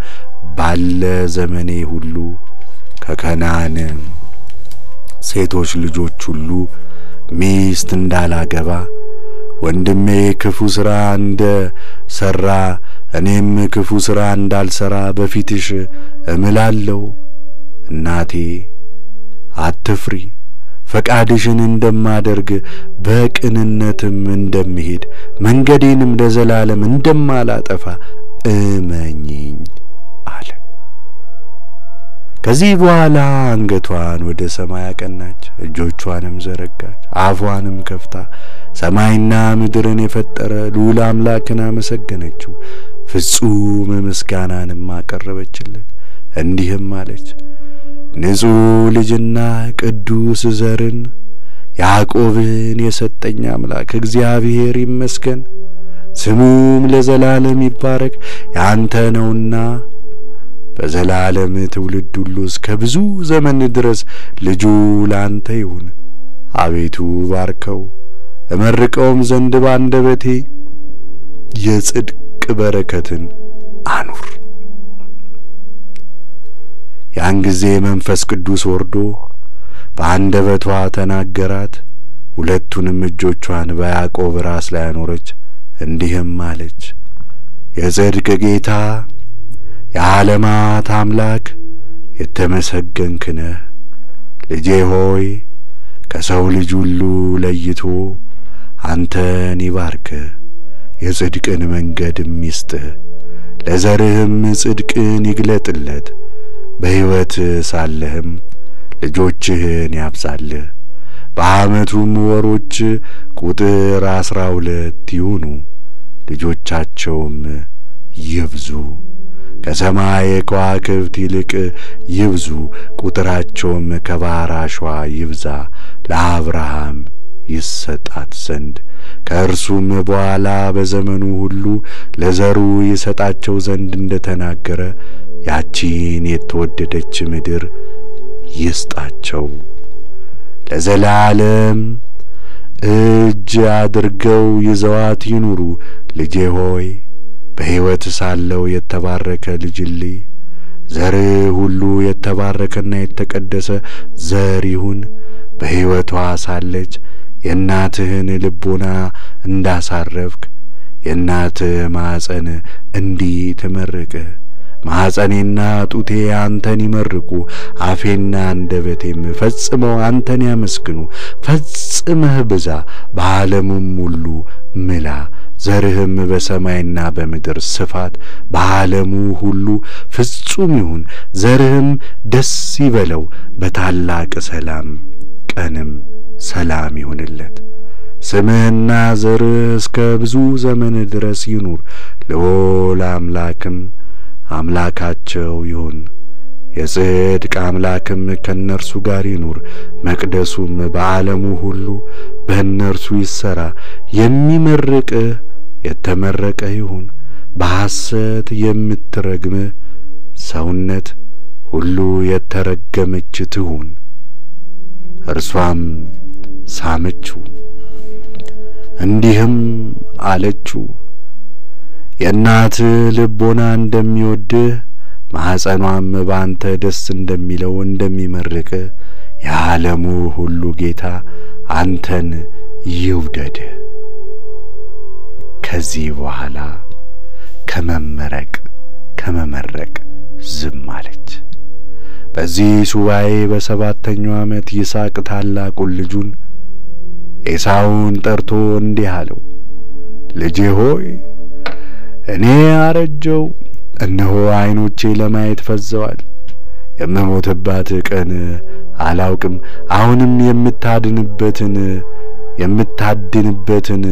ባለ ዘመኔ ሁሉ ከከናን ሴቶች ልጆች ሁሉ ሚስት እንዳላገባ ወንድሜ ክፉ ሥራ እንደ ሠራ እኔም ክፉ ሥራ እንዳልሠራ በፊትሽ እምላለሁ። እናቴ አትፍሪ፣ ፈቃድሽን እንደማደርግ በቅንነትም እንደምሄድ መንገዴንም ለዘላለም እንደማላጠፋ እመኚኝ አለ። ከዚህ በኋላ አንገቷን ወደ ሰማይ አቀናች፣ እጆቿንም ዘረጋች፣ አፏንም ከፍታ ሰማይና ምድርን የፈጠረ ልዑል አምላክን አመሰገነችው። ፍጹም ምስጋናንም አቀረበችለት። እንዲህም አለች፣ ንጹሕ ልጅና ቅዱስ ዘርን ያዕቆብን የሰጠኝ አምላክ እግዚአብሔር ይመስገን፣ ስሙም ለዘላለም ይባረክ። ያንተ ነውና በዘላለም ትውልድ ሁሉ እስከ ብዙ ዘመን ድረስ ልጁ ላንተ ይሁን። አቤቱ ባርከው፣ እመርቀውም ዘንድ ባንደበቴ የጽድቅ በረከትን አኑር። ያን ጊዜ መንፈስ ቅዱስ ወርዶ በአንደበቷ ተናገራት። ሁለቱንም እጆቿን በያዕቆብ ራስ ላይ አኖረች። እንዲህም አለች፣ የጽድቅ ጌታ የዓለማት አምላክ የተመሰገንክ ነህ። ልጄ ሆይ ከሰው ልጅ ሁሉ ለይቶ አንተን ይባርክ፣ የጽድቅን መንገድም ይስጥህ፣ ለዘርህም ጽድቅን ይግለጥለት። በሕይወት ሳለህም ልጆችህን ያብዛልህ። በዓመቱም ወሮች ቁጥር 12 ይሁኑ፣ ልጆቻቸውም ይብዙ። ከሰማይ ከዋክብት ይልቅ ይብዙ፣ ቁጥራቸውም ከባሕር አሸዋ ይብዛ። ለአብርሃም ይሰጣት ዘንድ ከእርሱም በኋላ በዘመኑ ሁሉ ለዘሩ ይሰጣቸው ዘንድ እንደተናገረ ያቺን የተወደደች ምድር ይስጣቸው። ለዘላለም እጅ አድርገው ይዘዋት ይኑሩ። ልጄ ሆይ በሕይወት ሳለው የተባረከ ልጅልኝ፣ ዘር ሁሉ የተባረከና የተቀደሰ ዘር ይሁን። በሕይወቷ ሳለች የእናትህን ልቦና እንዳሳረፍክ የእናትህ ማኅፀን እንዲህ ትመርቅህ። ማኅፀኔና ጡቴ አንተን ይመርቁ፣ አፌና አንደበቴም ፈጽመው አንተን ያመስግኑ። ፈጽመህ ብዛ፣ በዓለሙም ሁሉ ምላ። ዘርህም በሰማይና በምድር ስፋት፣ በዓለሙ ሁሉ ፍጹም ይሁን። ዘርህም ደስ ይበለው፣ በታላቅ ሰላም ቀንም ሰላም ይሁንለት። ስምህና ዘርህ እስከ ብዙ ዘመን ድረስ ይኑር። ልዑል አምላክም አምላካቸው ይሁን፣ የጽድቅ አምላክም ከእነርሱ ጋር ይኑር። መቅደሱም በዓለሙ ሁሉ በእነርሱ ይሠራ። የሚመርቅህ የተመረቀ ይሁን። በሐሰት የምትረግምህ ሰውነት ሁሉ የተረገመች ትሁን። እርሷም ሳመችው፣ እንዲህም አለችው፣ የእናትህ ልቦና እንደሚወድህ ማኅፀኗም በአንተ ደስ እንደሚለው እንደሚመርቅህ የዓለሙ ሁሉ ጌታ አንተን ይውደድህ። ከዚህ በኋላ ከመመረቅ ዝም አለች። በዚህ ሱባኤ በሰባተኛው ዓመት ይስሐቅ ታላቁን ልጁን ኤሳውን ጠርቶ እንዲህ አለው፣ ልጄ ሆይ እኔ አረጀው፣ እነሆ ዓይኖቼ ለማየት ፈዘዋል። የምሞትባት ቀን አላውቅም። አሁንም የምታድንበትን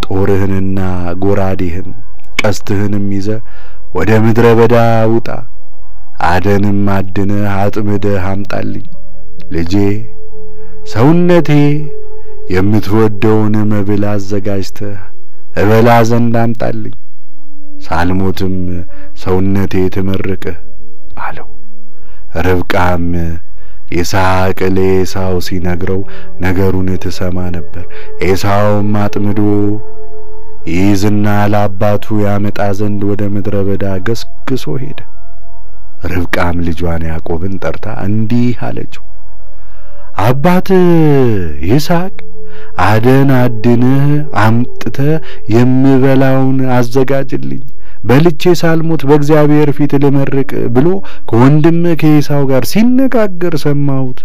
ጦርህንና ጎራዴህን ቀስትህንም ይዘህ ወደ ምድረ በዳ ውጣ፣ አደንም አድነህ አጥምደህ አምጣልኝ። ልጄ ሰውነቴ የምትወደውን መብል አዘጋጅተህ እበላ ዘንድ አምጣልኝ፣ ሳልሞትም ሰውነቴ ትመርቅህ አለው። ርብቃም ይስሐቅ ለኤሳው ሲነግረው ነገሩን ትሰማ ነበር። ኤሳውም አጥምዶ ይዝና ለአባቱ ያመጣ ዘንድ ወደ ምድረ በዳ ገስግሶ ሄደ። ርብቃም ልጇን ያዕቆብን ጠርታ እንዲህ አለችው፣ አባት ይስሐቅ አደን አድነህ አምጥተህ የምበላውን አዘጋጅልኝ፣ በልቼ ሳልሞት በእግዚአብሔር ፊት ልመርቅ ብሎ ከወንድምህ ከኤሳው ጋር ሲነጋገር ሰማሁት።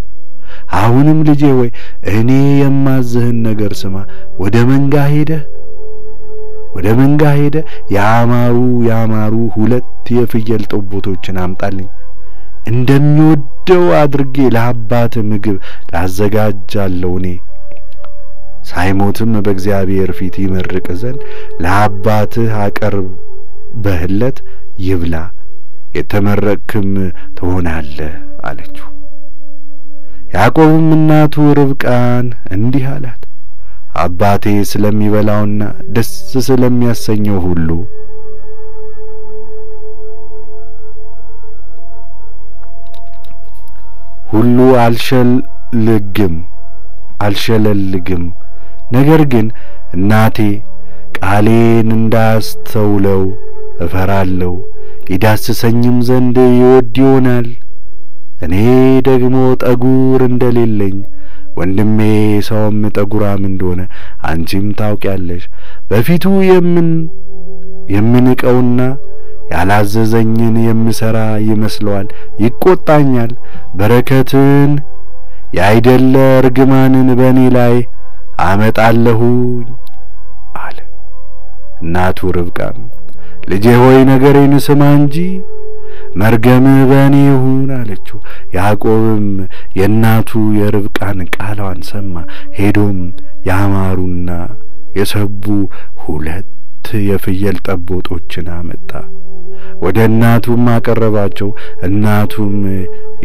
አሁንም ልጄ ሆይ እኔ የማዝህን ነገር ስማ። ወደ መንጋ ሄደ ያማሩ 2 የፍየል ጠቦቶችን አምጣልኝ፣ እንደሚወደው አድርጌ ለአባት ምግብ ላዘጋጃለሁ። እኔ ሳይሞትም በእግዚአብሔር ፊት ይመርቅ ዘንድ ለአባትህ አቀርበህለት ይብላ፣ የተመረቅክም ትሆናለህ አለችው። ያዕቆብም እናቱ ርብቃን እንዲህ አላት፣ አባቴ ስለሚበላውና ደስ ስለሚያሰኘው ሁሉ አልሸለልግም። ነገር ግን እናቴ ቃሌን እንዳስተውለው እፈራለሁ፣ ይዳስሰኝም ዘንድ ይወድ ይሆናል። እኔ ደግሞ ጠጉር እንደሌለኝ ወንድሜ ኤሳውም ጠጉራም እንደሆነ አንቺም ታውቂያለሽ። በፊቱ የምንቀውና ያላዘዘኝን የምሰራ ይመስለዋል፣ ይቆጣኛል። በረከትን ያይደለ እርግማንን በእኔ ላይ አመጣለሁኝ አለ። እናቱ ርብቃም ልጄ ሆይ ነገሬን ስማ እንጂ መርገምህ በእኔ ይሁን አለችው። ያዕቆብም የእናቱ የርብቃን ቃሏን ሰማ። ሄዶም ያማሩና የሰቡ 2 የፍየል ጠቦቶችን አመጣ፣ ወደ እናቱም አቀረባቸው። እናቱም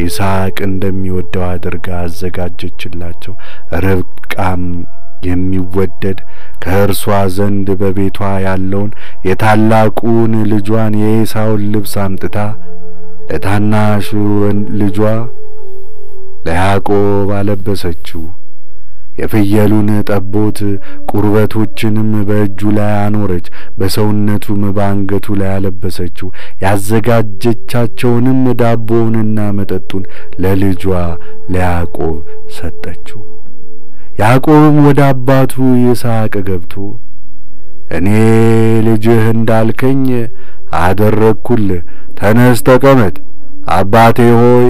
ይስሐቅ እንደሚወደው አድርጋ አዘጋጀችላቸው። ርብቃም የሚወደድ ከእርሷ ዘንድ በቤቷ ያለውን የታላቁን ልጇን የኤሳውን ልብስ አምጥታ ለታናሹ ልጇ ለያዕቆብ አለበሰችው። የፍየሉን ጠቦት ቁርበቶችንም በእጁ ላይ አኖረች፣ በሰውነቱም በአንገቱ ላይ አለበሰችው። ያዘጋጀቻቸውንም ዳቦውንና መጠጡን ለልጇ ለያዕቆብ ሰጠችው። ያዕቆብም ወደ አባቱ ይስሐቅ ገብቶ እኔ ልጅህ እንዳልከኝ አደረግኩልህ፣ ተነስ ተቀመጥ፣ አባቴ ሆይ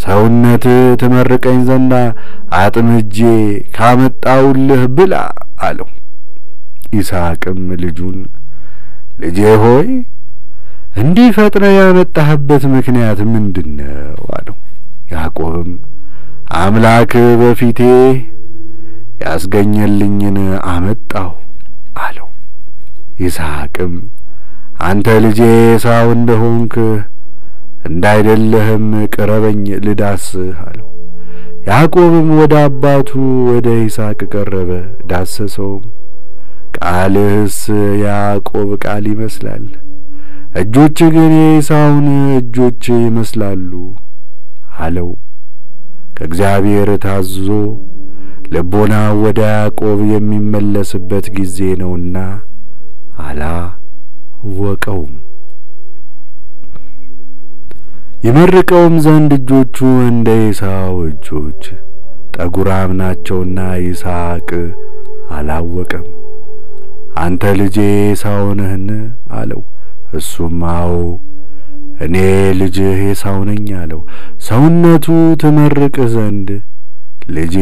ሰውነትህ ትመርቀኝ ዘንድ አጥምጄ ካመጣውልህ ብላ አለው። ይስሐቅም ልጁን ልጄ ሆይ እንዲህ ፈጥነህ ያመጣህበት ምክንያት ምንድነው አለው። ያዕቆብም አምላክ በፊቴ ያስገኘልኝን አመጣሁ አለው። ይስሐቅም አንተ ልጄ ኤሳው እንደሆንክ እንዳይደለህም ቅረበኝ ልዳስህ አለው። ያዕቆብም ወደ አባቱ ወደ ይስሐቅ ቀረበ፣ ዳሰሰውም። ቃልህስ የያዕቆብ ቃል ይመስላል፣ እጆች ግን የኤሳውን እጆች ይመስላሉ አለው። ከእግዚአብሔር ታዝዞ ልቦናው ወደ ያዕቆብ የሚመለስበት ጊዜ ነውና አላወቀውም። ይመርቀውም ዘንድ እጆቹ እንደ ኤሳው እጆች ጠጉራም ናቸውና ይስሐቅ አላወቀም። አንተ ልጄ ኤሳው ነህን አለው። እሱም አዎ እኔ ልጅህ ኤሳው ነኝ አለው። ሰውነቱ ትመርቅ ዘንድ ልጄ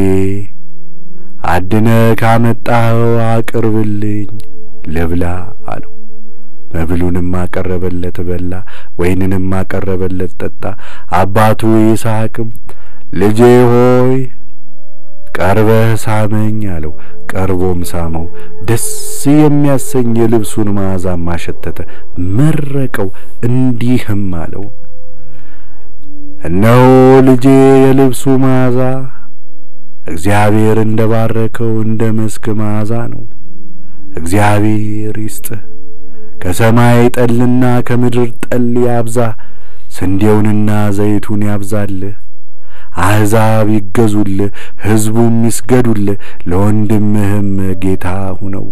አድነ ካመጣኸው አቅርብልኝ ልብላ አለው። መብሉንም አቀረበለት በላ፣ ወይንንም አቀረበለት ጠጣ። አባቱ ይስሐቅም ልጄ ሆይ ቀርበህ ሳመኝ አለው። ቀርቦም ሳመው፣ ደስ የሚያሰኝ የልብሱን መዓዛ ማሸተተ፣ መረቀው፣ እንዲህም አለው እነሆ ልጄ የልብሱ መዓዛ እግዚአብሔር እንደባረከው እንደ መስክ መዓዛ ነው። እግዚአብሔር ይስጥህ፣ ከሰማይ ጠልና ከምድር ጠል ያብዛ፣ ስንዴውንና ዘይቱን ያብዛልህ። አሕዛብ ይገዙልህ፣ ሕዝቡም ይስገዱልህ፣ ለወንድምህም ጌታ ሁነው።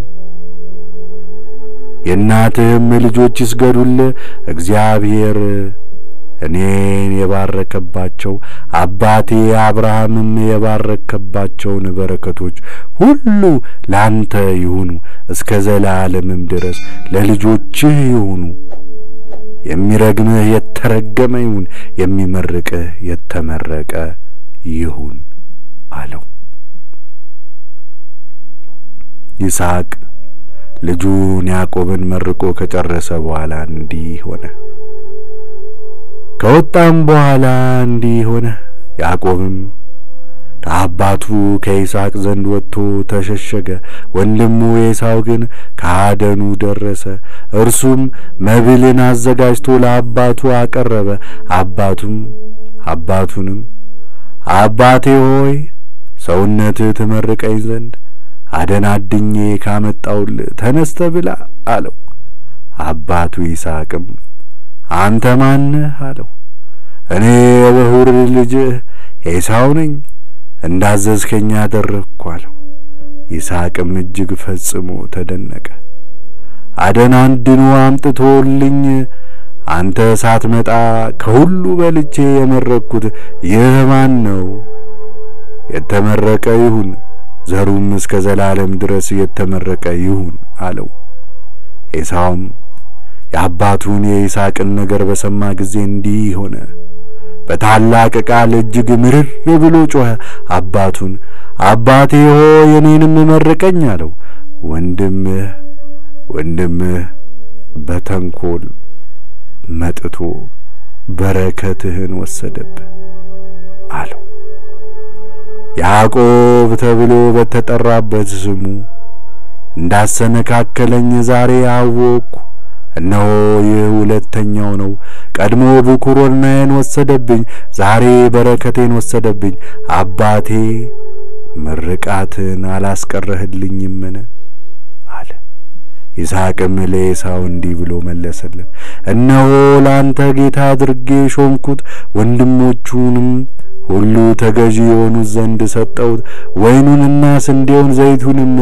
የእናትህም ልጆች ይስገዱልህ። እግዚአብሔር እኔን የባረከባቸው አባቴ አብርሃምም የባረከባቸውን በረከቶች ሁሉ ላንተ ይሁኑ፣ እስከ ዘላለምም ድረስ ለልጆችህ ይሁኑ። የሚረግምህ የተረገመ ይሁን፣ የሚመርቅህ የተመረቀ ይሁን አለው። ይስሐቅ ልጁን ያዕቆብን መርቆ ከጨረሰ በኋላ እንዲህ ሆነ። ከወጣም በኋላ እንዲህ ሆነ። ያዕቆብም ከአባቱ ከይስሐቅ ዘንድ ወጥቶ ተሸሸገ። ወንድሙ ኤሳው ግን ከአደኑ ደረሰ። እርሱም መብልን አዘጋጅቶ ለአባቱ አቀረበ። አባቱንም አባቴ ሆይ ሰውነትህ ትመርቀኝ ዘንድ አደናድኜ ካመጣውልህ ተነስተህ ብላ አለው። አባቱ ይስሐቅም አንተ ማነህ አለው። እኔ የበኵር ልጅህ ኤሳው ነኝ፣ እንዳዘዝከኝ አደረግኩ አለው። ይስሐቅም እጅግ ፈጽሞ ተደነቀ። አደናድኖ አምጥቶልኝ አንተ ሳትመጣ ከሁሉ በልቼ የመረቅሁት ይህ ማን ነው? የተመረቀ ይሁን፣ ዘሩም እስከ ዘላለም ድረስ የተመረቀ ይሁን አለው። ኤሳውም የአባቱን የይስሐቅን ነገር በሰማ ጊዜ እንዲህ ሆነ። በታላቅ ቃል እጅግ ምርር ብሎ ጮኸ። አባቱን አባቴ ሆይ እኔንም መርቀኝ አለው። ወንድምህ በተንኰል መጥቶ በረከትህን ወሰደብህ አለው። ያዕቆብ ተብሎ በተጠራበት ስሙ እንዳሰነካከለኝ ዛሬ አወቅሁ። እነሆ ይህ ሁለተኛው ነው። ቀድሞ ብኵርናዬን ወሰደብኝ፣ ዛሬ በረከቴን ወሰደብኝ። አባቴ ምርቃትን አላስቀረህልኝምን አለ። ይስሐቅም ለኤሳው እንዲህ ብሎ መለሰለት፣ እነሆ ላንተ ጌታ አድርጌ ሾምኩት፣ ወንድሞቹንም ሁሉ ተገዢ የሆኑት ዘንድ ሰጠሁት። ወይኑንና ስንዴውን ዘይቱንም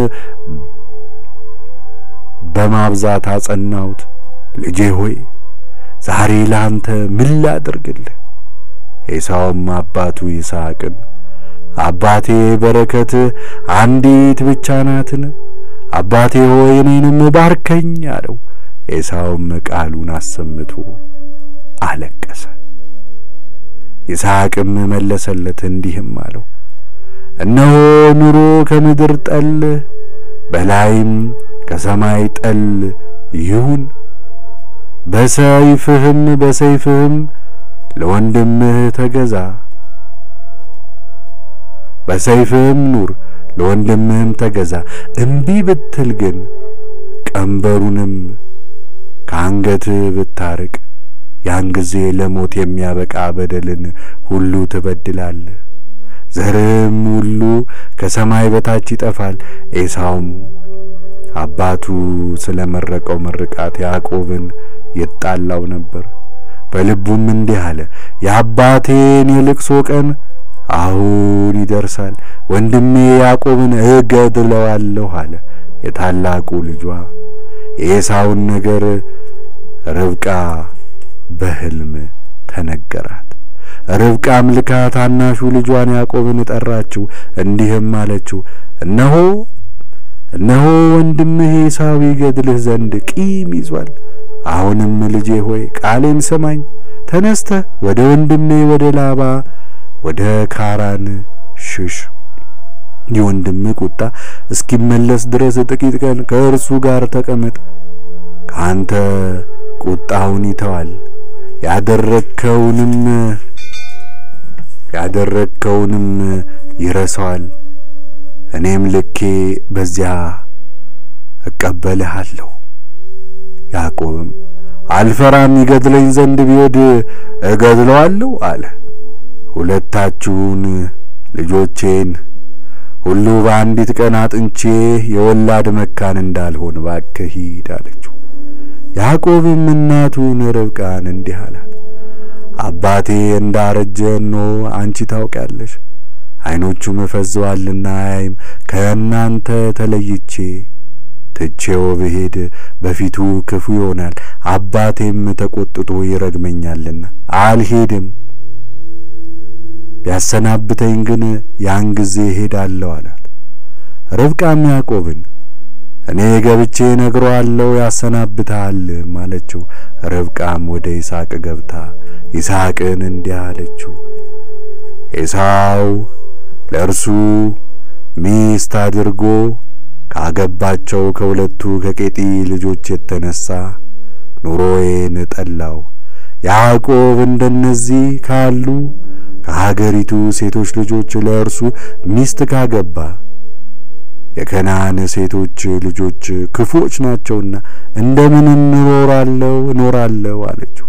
በማብዛት አጸናሁት። ልጄ ሆይ ዛሬ ላንተ ምን ላድርግልህ? ኤሳውም አባቱ ይስሐቅን አባቴ በረከትህ አንዲት ብቻ ናትን? አባቴ ሆይ እኔንም ባርከኝ አለው። ኤሳውም ቃሉን አሰምቶ አለቀሰ። ይስሐቅም መለሰለት እንዲህም አለው፣ እነሆ ኑሮ ከምድር ጠል በላይም ከሰማይ ጠል ይሁን። በሰይፍህም ለወንድምህ ተገዛ፣ በሰይፍህም ኑር ለወንድምህም ተገዛ። እምቢ ብትል ግን ቀንበሩንም ከአንገትህ ብታርቅ ያን ጊዜ ለሞት የሚያበቃ በደልን ሁሉ ትበድላለህ፣ ዘርህም ሁሉ ከሰማይ በታች ይጠፋል። ኤሳውም አባቱ ስለመረቀው ምርቃት ያዕቆብን ይጣላው ነበር። በልቡም እንዲህ አለ፣ የአባቴን የልቅሶ ቀን አሁን ይደርሳል፣ ወንድሜ ያዕቆብን እገድለዋለሁ አለ። የታላቁ ልጇ የኤሳውን ነገር ርብቃ በሕልም ተነገራት። ርብቃም ልካ ታናሹ ልጇን ያዕቆብን ጠራችው፣ እንዲህም አለችው፣ እነሆ ወንድምህ ኤሳው ይገድልህ ዘንድ ቂም ይዟል። አሁንም ልጄ ሆይ ቃሌን ስማኝ፣ ተነስተህ ወደ ወንድሜ ወደ ላባ ወደ ካራን ሽሽ። የወንድም ቁጣ እስኪመለስ ድረስ ጥቂት ቀን ከእርሱ ጋር ተቀመጥ። ካንተ ቁጣውን ይተዋል፣ ያደረግከውንም ይረሳዋል። እኔም ልኬ በዚያ እቀበልሃለሁ። ያዕቆብም አልፈራም፣ ይገድለኝ ዘንድ ቢወድ እገድለዋለሁ አለ። ሁለታችሁን ልጆቼን ሁሉ በአንዲት ቀን አጥንቼ የወላድ መካን እንዳልሆን እባክህ ሂድ አለችው። ያዕቆብም እናቱን ርብቃን እንዲህ አላት፣ አባቴ እንዳረጀ እነሆ አንቺ ታውቂያለሽ፣ ዓይኖቹም ፈዘዋልና አያይም። ከእናንተ ተለይቼ ትቼው ብሄድ በፊቱ ክፉ ይሆናል፣ አባቴም ተቆጥቶ ይረግመኛልና አልሄድም። ቢያሰናብተኝ ግን ያን ጊዜ ሄዳለሁ አላት። ርብቃም ያዕቆብን እኔ ገብቼ ነግረዋለሁ ያሰናብታል አለችው። ርብቃም ወደ ይስሐቅ ገብታ ይስሐቅን እንዲህ አለችው፣ ኤሳው ለእርሱ ሚስት አድርጎ ካገባቸው ከሁለቱ ከቄጢ ልጆች የተነሳ ኑሮዬን ጠላው። ያዕቆብ እንደነዚህ ካሉ ከሀገሪቱ ሴቶች ልጆች ለእርሱ ሚስት ካገባ የከናን ሴቶች ልጆች ክፉዎች ናቸውና እንደምን እኖራለሁ አለችው።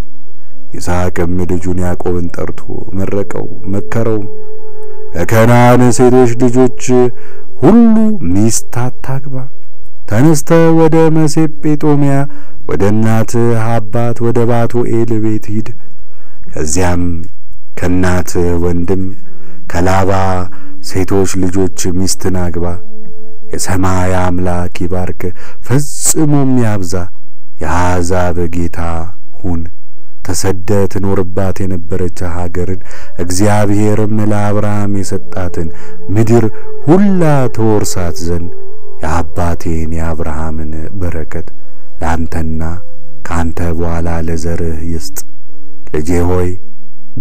ይስሐቅም ልጁን ያዕቆብን ጠርቶ መረቀው፣ መከረውም። ከከናን ሴቶች ልጆች ሁሉ ሚስት አታግባ፣ ተነስተ ወደ መሴጴጦምያ ወደ እናትህ አባት ወደ ባቱኤል ቤት ሂድ። ከዚያም ከእናት ወንድም ከላባ ሴቶች ልጆች ሚስትን አግባ። የሰማይ አምላክ ይባርክ ፈጽሞም ያብዛ። የአሕዛብ ጌታ ሁን። ተሰደህ ትኖርባት የነበረች ሀገርን እግዚአብሔርም ለአብርሃም የሰጣትን ምድር ሁላ ተወርሳት ዘንድ የአባቴን የአብርሃምን በረከት ላንተና ካንተ በኋላ ለዘርህ ይስጥ። ልጄ ሆይ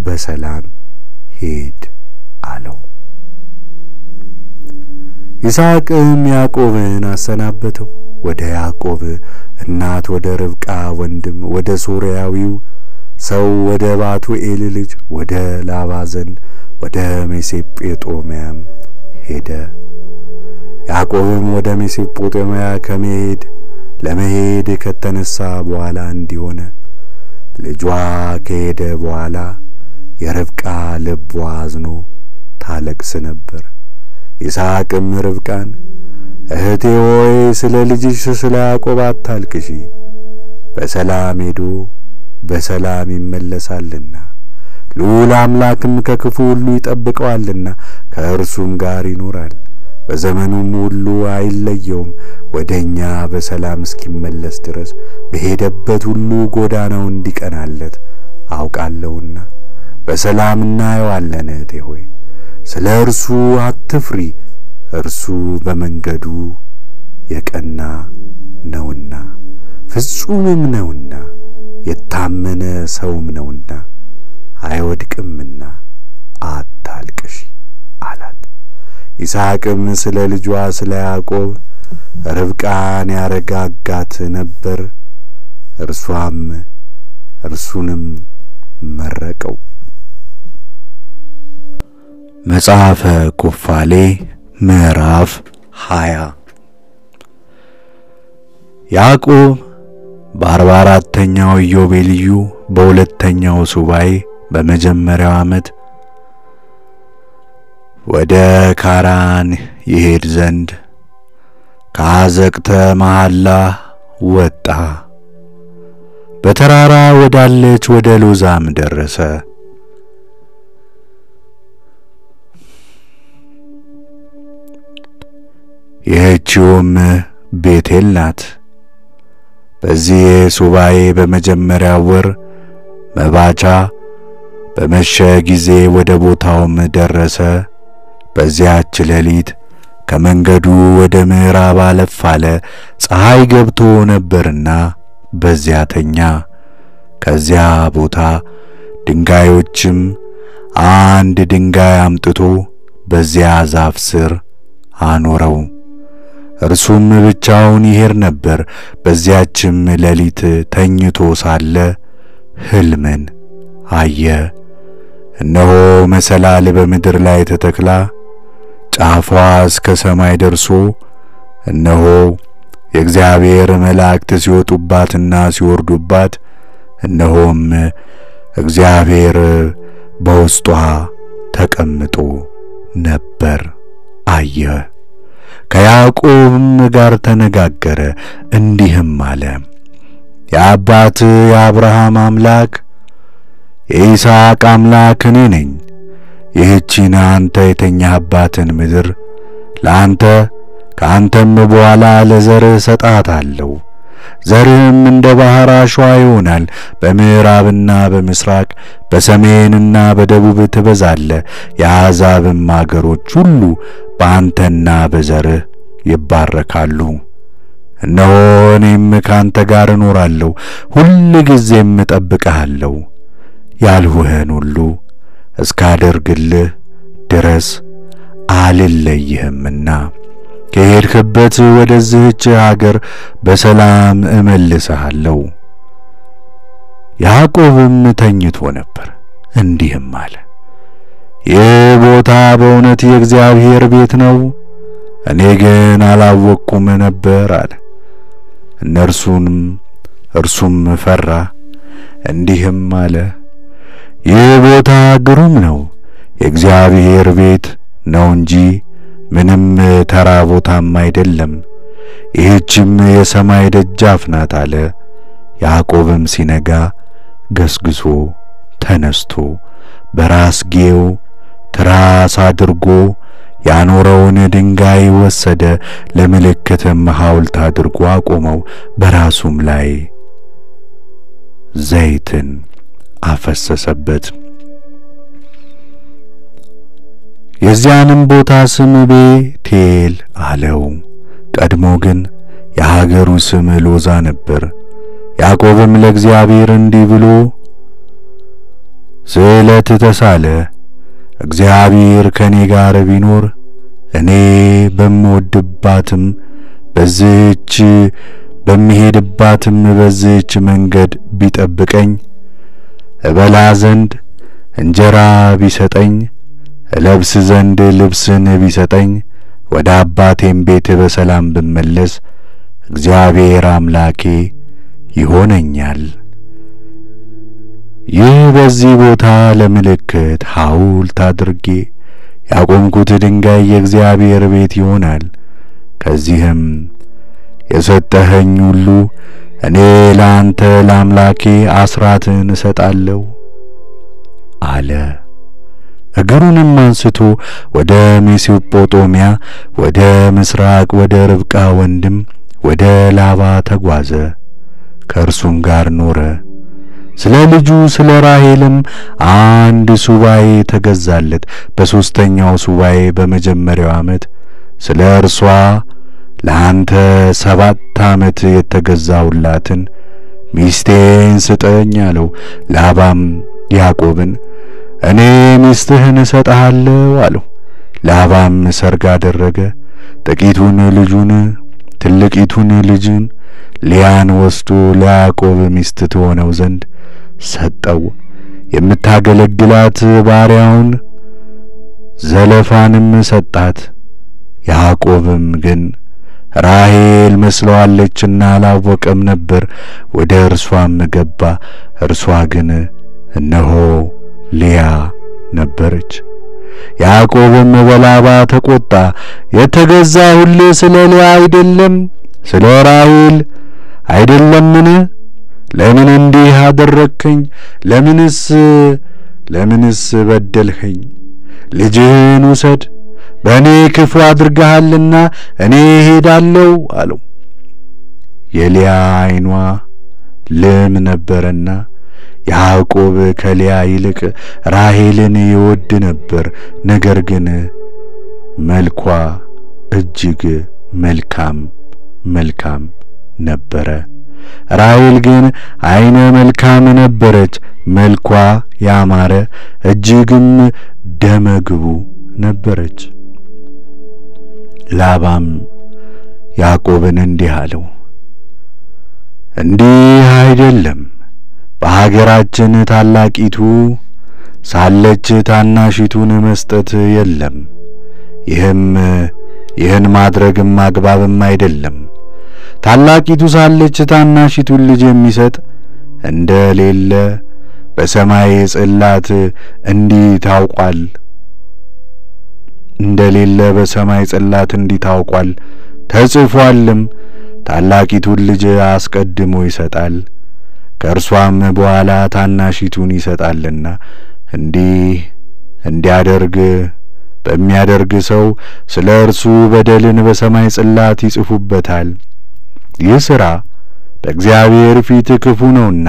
በሰላም ሂድ አለው። ይስሐቅም ያዕቆብን አሰናበተው። ወደ ያዕቆብ እናት ወደ ርብቃ ወንድም ወደ ሶርያዊው ሰው ወደ ባቱኤል ልጅ ወደ ላባ ዘንድ ወደ ሜሴጶጦምያም ሄደ። ያዕቆብም ወደ ሜሴጶጦምያ ለመሄድ ከተነሳ በኋላ እንዲሆነ ልጇ ከሄደ በኋላ የርብቃ ልቧ አዝኖ ታለቅስ ነበር። ይስሐቅም ርብቃን እህቴ ሆይ ስለ ልጅሽ ስለ ያዕቆብ አታልቅሺ፣ በሰላም ሄዶ በሰላም ይመለሳልና ልዑል አምላክም ከክፉ ሁሉ ይጠብቀዋልና ከእርሱም ጋር ይኖራል፣ በዘመኑም ሁሉ አይለየውም። ወደኛ በሰላም እስኪመለስ ድረስ በሄደበት ሁሉ ጎዳናው እንዲቀናለት አውቃለሁና በሰላም እናየዋለን። እህቴ ሆይ ስለ እርሱ አትፍሪ፣ እርሱ በመንገዱ የቀና ነውና ፍጹምም ነውና የታመነ ሰውም ነውና አይወድቅምና አታልቅሺ አላት። ይስሐቅም ስለ ልጇ ስለ ያዕቆብ ርብቃን ያረጋጋት ነበር፣ እርሱንም መረቀው። መጽሐፈ ኩፋሌ ምዕራፍ 20 ያዕቆብ በ44ኛው ኢዮቤልዩ በሁለተኛው ሱባኤ በመጀመሪያው ዓመት ወደ ካራን ይሄድ ዘንድ ከአዘቅተ መሐላ ወጣ። በተራራ ወዳለች ወደ ሎዛም ደረሰ። ይህችውም ቤቴል ናት። በዚህ ሱባኤ በመጀመሪያው ወር መባቻ በመሸ ጊዜ ወደ ቦታውም ደረሰ። በዚያች ሌሊት ከመንገዱ ወደ ምዕራብ አለፍ አለ። ፀሐይ ገብቶ ነበርና በዚያ ተኛ። ከዚያ ቦታ ድንጋዮችም አንድ ድንጋይ አምጥቶ በዚያ ዛፍ ስር አኖረው። እርሱም ብቻውን ይሄድ ነበር። በዚያችም ሌሊት ተኝቶ ሳለ ሕልምን አየ። እነሆ መሰላል በምድር ላይ ተተክላ ጫፏ እስከ ሰማይ ደርሶ እነሆ የእግዚአብሔር መላእክት ሲወጡባትና ሲወርዱባት እነሆም እግዚአብሔር በውስጧ ተቀምጦ ነበር አየ። ከያዕቆብም ጋር ተነጋገረ እንዲህም አለ፣ የአባት የአብርሃም አምላክ የይስሐቅ አምላክ እኔ ነኝ። ይህችን አንተ የተኛህባትን ምድር ለአንተ ከአንተም በኋላ ለዘርህ ሰጣታለሁ። ዘርህም እንደ ባህር አሸዋ ይሆናል። በምዕራብና በምስራቅ በሰሜንና በደቡብ ትበዛለህ። የአሕዛብም አገሮች ሁሉ በአንተና በዘርህ ይባረካሉ። እነሆ እኔም ካንተ ጋር እኖራለሁ፣ ሁል ጊዜም እጠብቅሃለሁ። ያልሁህን ሁሉ እስካደርግልህ ድረስ አልለይህምና ከሄድክበት ወደዚህች አገር በሰላም እመልስሃለሁ። ያዕቆብም ተኝቶ ነበር፣ እንዲህም አለ፣ ይህ ቦታ በእውነት የእግዚአብሔር ቤት ነው፣ እኔ ግን አላወቅኩም ነበር አለ። እርሱም ፈራ፣ እንዲህም አለ፣ ይህ ቦታ ግሩም ነው፣ የእግዚአብሔር ቤት ነው እንጂ ምንም ተራ ቦታም አይደለም። ይህችም የሰማይ ደጃፍ ናት አለ። ያዕቆብም ሲነጋ ገስግሶ ተነስቶ በራስጌው ትራስ አድርጎ ያኖረውን ድንጋይ ወሰደ፣ ለምልክትም ሐውልት አድርጎ አቆመው። በራሱም ላይ ዘይትን አፈሰሰበት። የዚያንም ቦታ ስም ቤቴል አለው። ቀድሞ ግን የሀገሩ ስም ሎዛ ነበር። ያዕቆብም ለእግዚአብሔር እንዲህ ብሎ ስዕለት ተሳለ፣ እግዚአብሔር ከኔ ጋር ቢኖር እኔ በምወድባትም በዚህች በሚሄድባትም በዚህች መንገድ ቢጠብቀኝ፣ እበላ ዘንድ እንጀራ ቢሰጠኝ፣ እለብስ ዘንድ ልብስን ቢሰጠኝ፣ ወደ አባቴም ቤት በሰላም ብመለስ እግዚአብሔር አምላኬ ይሆነኛል። ይህ በዚህ ቦታ ለምልክት ሐውልት አድርጌ ያቆምኩት ድንጋይ የእግዚአብሔር ቤት ይሆናል። ከዚህም የሰጠኸኝ ሁሉ እኔ ለአንተ ለአምላኬ አስራትን እሰጣለሁ አለ። እግሩንም አንስቶ ወደ ሜሶጶጣሚያ ወደ ምስራቅ ወደ ርብቃ ወንድም ወደ ላባ ተጓዘ፣ ከእርሱም ጋር ኖረ። ስለ ልጁ ስለ ራሔልም አንድ ሱባኤ ተገዛለት። በሦስተኛው ሱባኤ በመጀመሪያው ዓመት ስለ እርሷ ለአንተ 7 ዓመት የተገዛውላትን ሚስቴን ስጠኝ አለው። ላባም ያዕቆብን እኔ ሚስትህን እሰጥሃለሁ አለው። ላባም ሰርግ አደረገ። ጥቂቱን ልጁን ትልቂቱን ልጅን ሊያን ወስዶ ለያዕቆብ ሚስት ትሆነው ዘንድ ሰጠው። የምታገለግላት ባሪያውን ዘለፋንም ሰጣት። ያዕቆብም ግን ራሔል መስለዋለችና አላወቀም ነበር። ወደ እርሷም ገባ። እርሷ ግን እነሆ ሊያ ነበረች። ያዕቆብም በላባ ተቆጣ። የተገዛሁልህ ስለ ሊያ አይደለም ስለ ራሔል አይደለምን? ለምን እንዲህ አደረግከኝ? ለምንስ በደልኸኝ? ልጅህን ውሰድ፣ በእኔ ክፉ አድርገሃልና እኔ እሄዳለሁ አለው። የሊያ ዓይኗ ልም ነበረና ያዕቆብ ከሊያ ይልቅ ራሔልን ይወድ ነበር። ነገር ግን መልኳ እጅግ መልካም ነበረ። ራሔል ግን ዓይነ መልካም ነበረች፣ መልኳ ያማረ እጅግም ደመግቡ ነበረች። ላባም ያዕቆብን እንዲህ አለው፣ እንዲህ አይደለም፣ በሀገራችን ታላቂቱ ሳለች ታናሺቱን መስጠት የለም። ይህን ማድረግም አግባብም አይደለም። ታላቂቱ ሳለች ታናሺቱን ልጅ የሚሰጥ እንደሌለ በሰማይ ጽላት እንዲህ ታውቋል፣ ተጽፏልም። ታላቂቱን ልጅ አስቀድሞ ይሰጣል፣ ከእርሷም በኋላ ታናሺቱን ይሰጣልና። እንዲያደርግ በሚያደርግ ሰው ስለ እርሱ በደልን በሰማይ ጽላት ይጽፉበታል። ይህ ሥራ በእግዚአብሔር ፊት ክፉ ነውና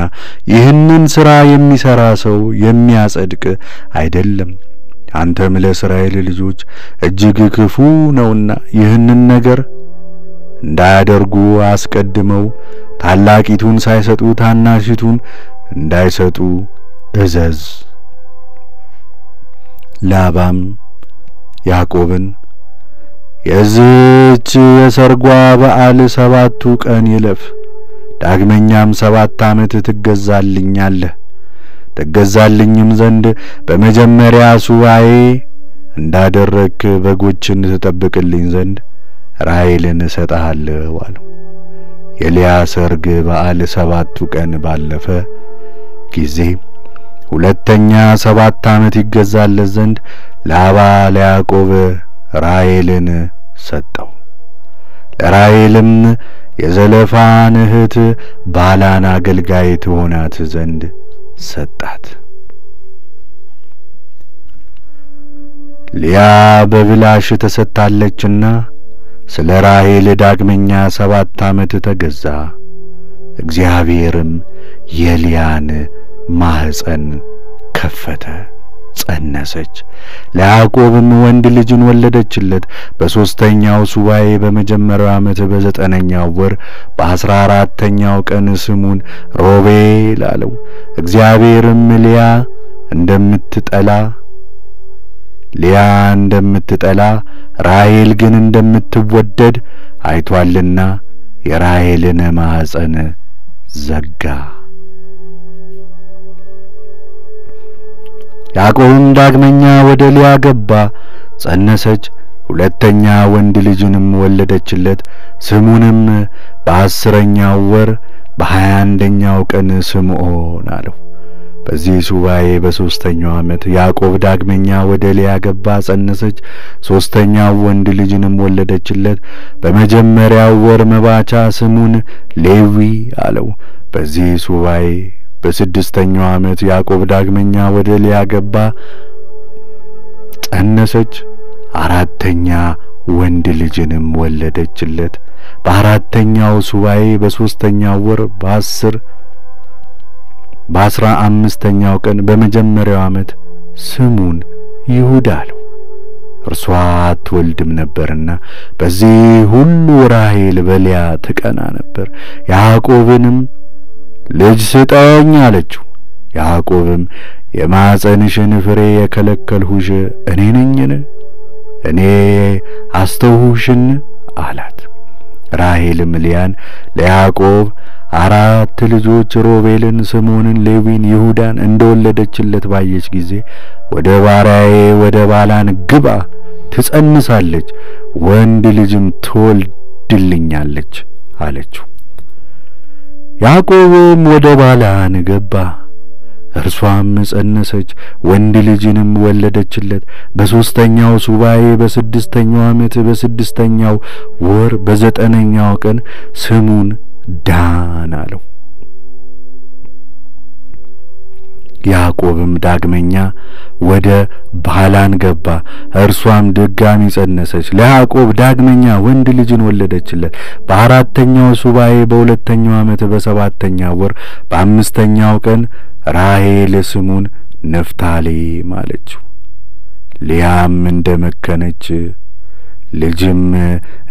ይህንን ሥራ የሚሠራ ሰው የሚያጸድቅ አይደለም። አንተም ለእስራኤል ልጆች እጅግ ክፉ ነውና ይህንን ነገር እንዳያደርጉ አስቀድመው ታላቂቱን ሳይሰጡ ታናሺቱን እንዳይሰጡ እዘዝ። ላባም ያዕቆብን የዚህች የሰርጓ በዓል 7ቱ ቀን ይለፍ፣ ዳግመኛም 7 ዓመት ትገዛልኝም ዘንድ በመጀመሪያ ሱባዔ እንዳደረግክ በጎችን ትጠብቅልኝ ዘንድ ራሔልን እሰጥሃለሁ አለው። የልያ ሰርግ በዓል 7ቱ ቀን ባለፈ ጊዜ ሁለተኛ 7 ዓመት ይገዛለት ዘንድ ላባ ለያዕቆብ ራሔልን ሰጠው። ለራሔልም የዘለፋን እህት ባላን አገልጋይ ትሆናት ዘንድ ሰጣት። ልያ በብላሽ ተሰጥታለችና ስለ ራሔል ዳግመኛ 7 ዓመት ተገዛ። እግዚአብሔርም የልያን ማህፀን ከፈተ፣ ጸነሰች። ለያዕቆብም ወንድ ልጅን ወለደችለት። በ3ኛው ሱባዔ በመጀመሪያው ዓመት በ9ኛው ወር በ14ኛው ቀን ስሙን ሮቤል አለው። እግዚአብሔርም ልያ እንደምትጠላ ራሔል ግን እንደምትወደድ አይቷልና የራሔልን ማህፀን ዘጋ። ያዕቆብም ዳግመኛ ወደ ልያ ገባ፣ ጸነሰች። ሁለተኛ ወንድ ልጅንም ወለደችለት። ስሙንም በ10ኛው ወር በ21ኛው ቀን ስምዖን አለው። በዚህ ሱባዔ በ3ኛው ዓመት ያዕቆብ ዳግመኛ ወደ ልያ ገባ፣ ጸነሰች። 3ኛው ወንድ ልጅንም ወለደችለት። በመጀመሪያው ወር መባቻ ስሙን ሌዊ አለው። በዚህ ሱባዔ በ6ኛው ዓመት ያዕቆብ ዳግመኛ ወደ ልያ ገባ፣ ጸነሰች። 4ኛ ወንድ ልጅንም ወለደችለት። በ4ኛው ሱባዔ በ3ኛው ወር በ15ኛው ቀን በመጀመሪያው ዓመት ስሙን ይሁዳ አለው። እርሷ አትወልድም ነበርና በዚህ ሁሉ ራሔል በልያ ትቀና ነበር። ያዕቆብንም ልጅ ስጠኝ አለችው። ያዕቆብም የማኅፀንሽን ፍሬ የከለከልሁሽ እኔ ነኝን? እኔ አስተውሁሽን አላት። ራሔልም ልያን ለያዕቆብ 4 ልጆች ሮቤልን፣ ስምዖንን፣ ሌዊን፣ ይሁዳን እንደወለደችለት ባየች ጊዜ ወደ ባሪያዬ ወደ ባላን ግባ፣ ትጸንሳለች፣ ወንድ ልጅም ትወልድልኛለች አለችው። ያዕቆብም ወደ ባላን ገባ፣ እርሷም ጸነሰች፣ ወንድ ልጅንም ወለደችለት። በ3ኛው ሱባዔ በ6ኛው ዓመት በ6ኛው ወር በ9ኛው ቀን ስሙን ዳን አለው። ያዕቆብም ዳግመኛ ወደ ባላን ገባ፣ እርሷም ድጋሚ ጸነሰች። ለያዕቆብ ዳግመኛ ወንድ ልጅን ወለደችለት። በ4ኛው ሱባዔ በ2ኛው ዓመት በ7ኛው ወር በ5ኛው ቀን ራሔል ስሙን ንፍታሌም አለችው። ልያም እንደመከነች ልጅም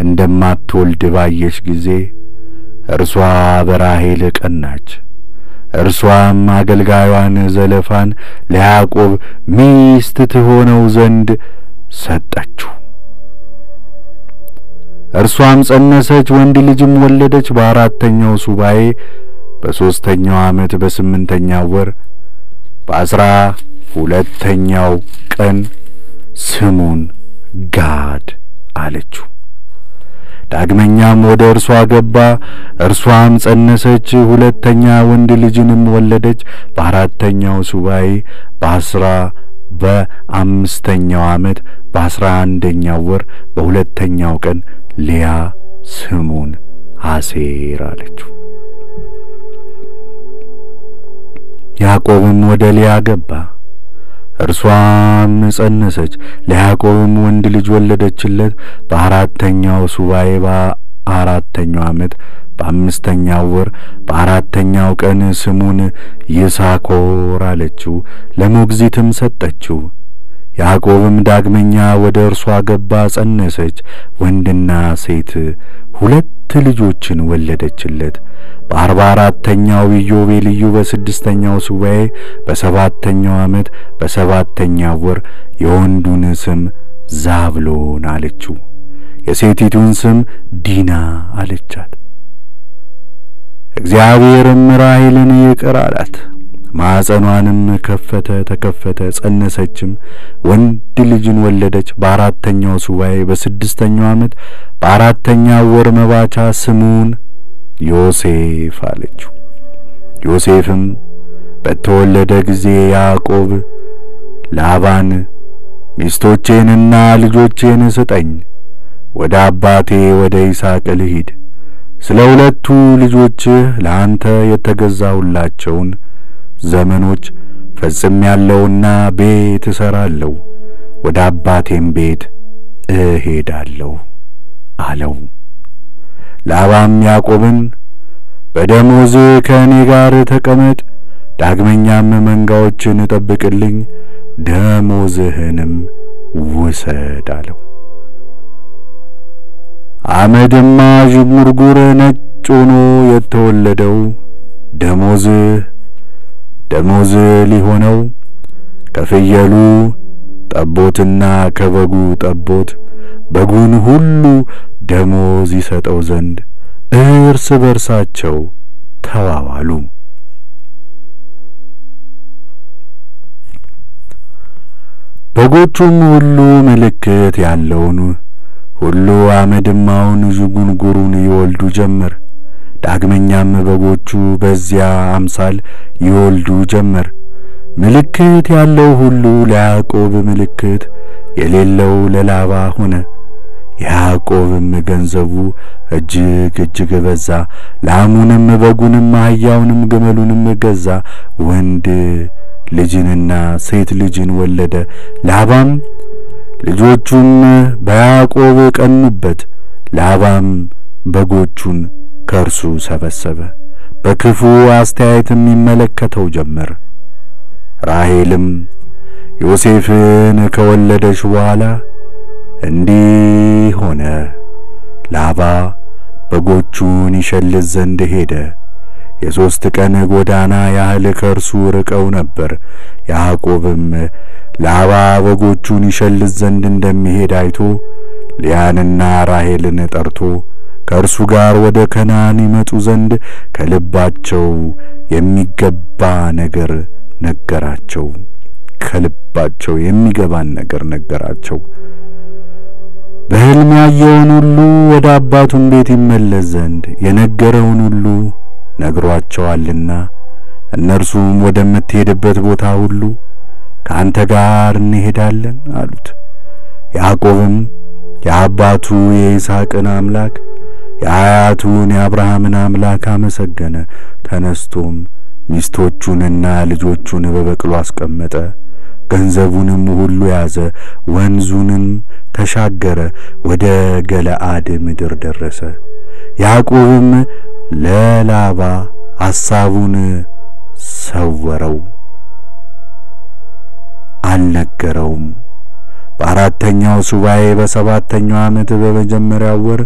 እንደማትወልድ ባየች ጊዜ እርሷ በራሔል ቀናች። እርሷም አገልጋዩን ዘለፋን ለያዕቆብ ሚስት ትሆነው ዘንድ ሰጠችው። እርሷም ጸነሰች፣ ወንድ ልጅም ወለደች። በአራተኛው ሱባኤ በ3ኛው ዓመት በ8ኛው ወር በ12ኛው ቀን ስሙን ጋድ አለችው። ዳግመኛም ወደ እርሷ ገባ፣ እርሷም ጸነሰች፣ ሁለተኛ ወንድ ልጅንም ወለደች። በአራተኛው ሱባኤ በ5ኛው ዓመት በ11ኛው ወር በ2ኛው ቀን ሊያ ስሙን አሴር አለችው። ያዕቆብም ወደ ሊያ ገባ፣ እርሷም ጸነሰች፣ ለያዕቆብም ወንድ ልጅ ወለደችለት። በአራተኛው ሱባኤ በ4ኛው ዓመት በ5ኛው ወር በ4ኛው ቀን ስሙን ይሳኮር አለችው፣ ለሞግዚትም ሰጠችው። ያዕቆብም ዳግመኛ ወደ እርሷ ገባ፣ ጸነሰች፣ ወንድና ሴት 2 ልጆችን ወለደችለት። በ44ኛው ኢዮቤልዩ በ6ኛው ሱባኤ በ7ኛው ዓመት በ7ኛው ወር የወንዱን ስም ዛብሎን አለችው፣ የሴቲቱን ስም ዲና አለቻት። እግዚአብሔርም ራሔልን ይቅር አላት፣ ማኅፀኗንም ተከፈተ፣ ጸነሰችም፣ ወንድ ልጅን ወለደች። በ4ኛው ሱባኤ በ6ኛው ዓመት በ4ኛው ወር መባቻ ስሙን ዮሴፍ አለችው። ዮሴፍም በተወለደ ጊዜ ያዕቆብ ላባን ሚስቶቼንና ልጆቼን ስጠኝ፣ ወደ አባቴ ወደ ይስሐቅ ልሂድ፣ ስለ 2 ልጆችህ ለአንተ የተገዛሁላቸውን ዘመኖች ፈጽሜያለሁና ቤት እሠራለሁ፣ ወደ አባቴም ቤት እሄዳለሁ አለው። ላባም ያዕቆብን በደሞዝ ከእኔ ጋር ተቀመጥ፣ ዳግመኛም መንጋዎችን ጠብቅልኝ፣ ደሞዝህንም ውሰድ አለው። አመድማ ዥንጉርጉር ነጭ ሆኖ የተወለደው ደሞዝ ሊሆነው ከፍየሉ ጠቦትና ከበጉ ጠቦት በጉን ሁሉ ደሞዝ ይሰጠው ዘንድ እርስ በርሳቸው ተዋዋሉ። በጎቹም ሁሉ ምልክት ያለውን ሁሉ አመድማውን ዥንጉርጉሩን ይወልዱ ጀመር። ዳግመኛም በጎቹ በዚያ አምሳል ይወልዱ ጀመር። ምልክት ያለው ሁሉ ለያዕቆብ፣ ምልክት የሌለው ለላባ ሆነ። ያዕቆብም ገንዘቡ እጅግ በዛ። ላሙንም በጉንም አህያውንም ግመሉንም ገዛ። ወንድ ልጅንና ሴት ልጅን ወለደ። ላባም ልጆቹም በያዕቆብ ቀኑበት። ላባም በጎቹን ከእርሱ ሰበሰበ፣ በክፉ አስተያየትም ይመለከተው ጀመር። ራሔልም ዮሴፍን ከወለደች በኋላ እንዲህ ሆነ፣ ላባ በጎቹን ይሸልት ዘንድ ሄደ። የ3 ቀን ጎዳና ያህል ከእርሱ ርቀው ነበር። ያዕቆብም ላባ በጎቹን ይሸልት ዘንድ እንደሚሄድ አይቶ ልያንና ራሔልን ጠርቶ ከእርሱ ጋር ወደ ከነዓን ይመጡ ዘንድ ከልባቸው የሚገባ ነገር ነገራቸው። ከልባቸው የሚገባን ነገር ነገራቸው። በሕልም ያየውን ሁሉ ወደ አባቱም ቤት ይመለስ ዘንድ የነገረውን ሁሉ ነግሯቸዋልና እነርሱም ወደምትሄድበት ቦታ ሁሉ ከአንተ ጋር እንሄዳለን አሉት። ያዕቆብም የአባቱ የይስሐቅን አምላክ የአያቱን የአብርሃምን አምላክ አመሰገነ። ተነስቶም ሚስቶቹንና ልጆቹን በበቅሎ አስቀመጠ፣ ገንዘቡንም ሁሉ ያዘ፣ ወንዙንም ተሻገረ፣ ወደ ገለአድ ምድር ደረሰ። ያዕቆብም ለላባ ሐሳቡን ሰወረው፣ አልነገረውም። በአራተኛው ሱባኤ በ7ኛው ዓመት በመጀመሪያው ወር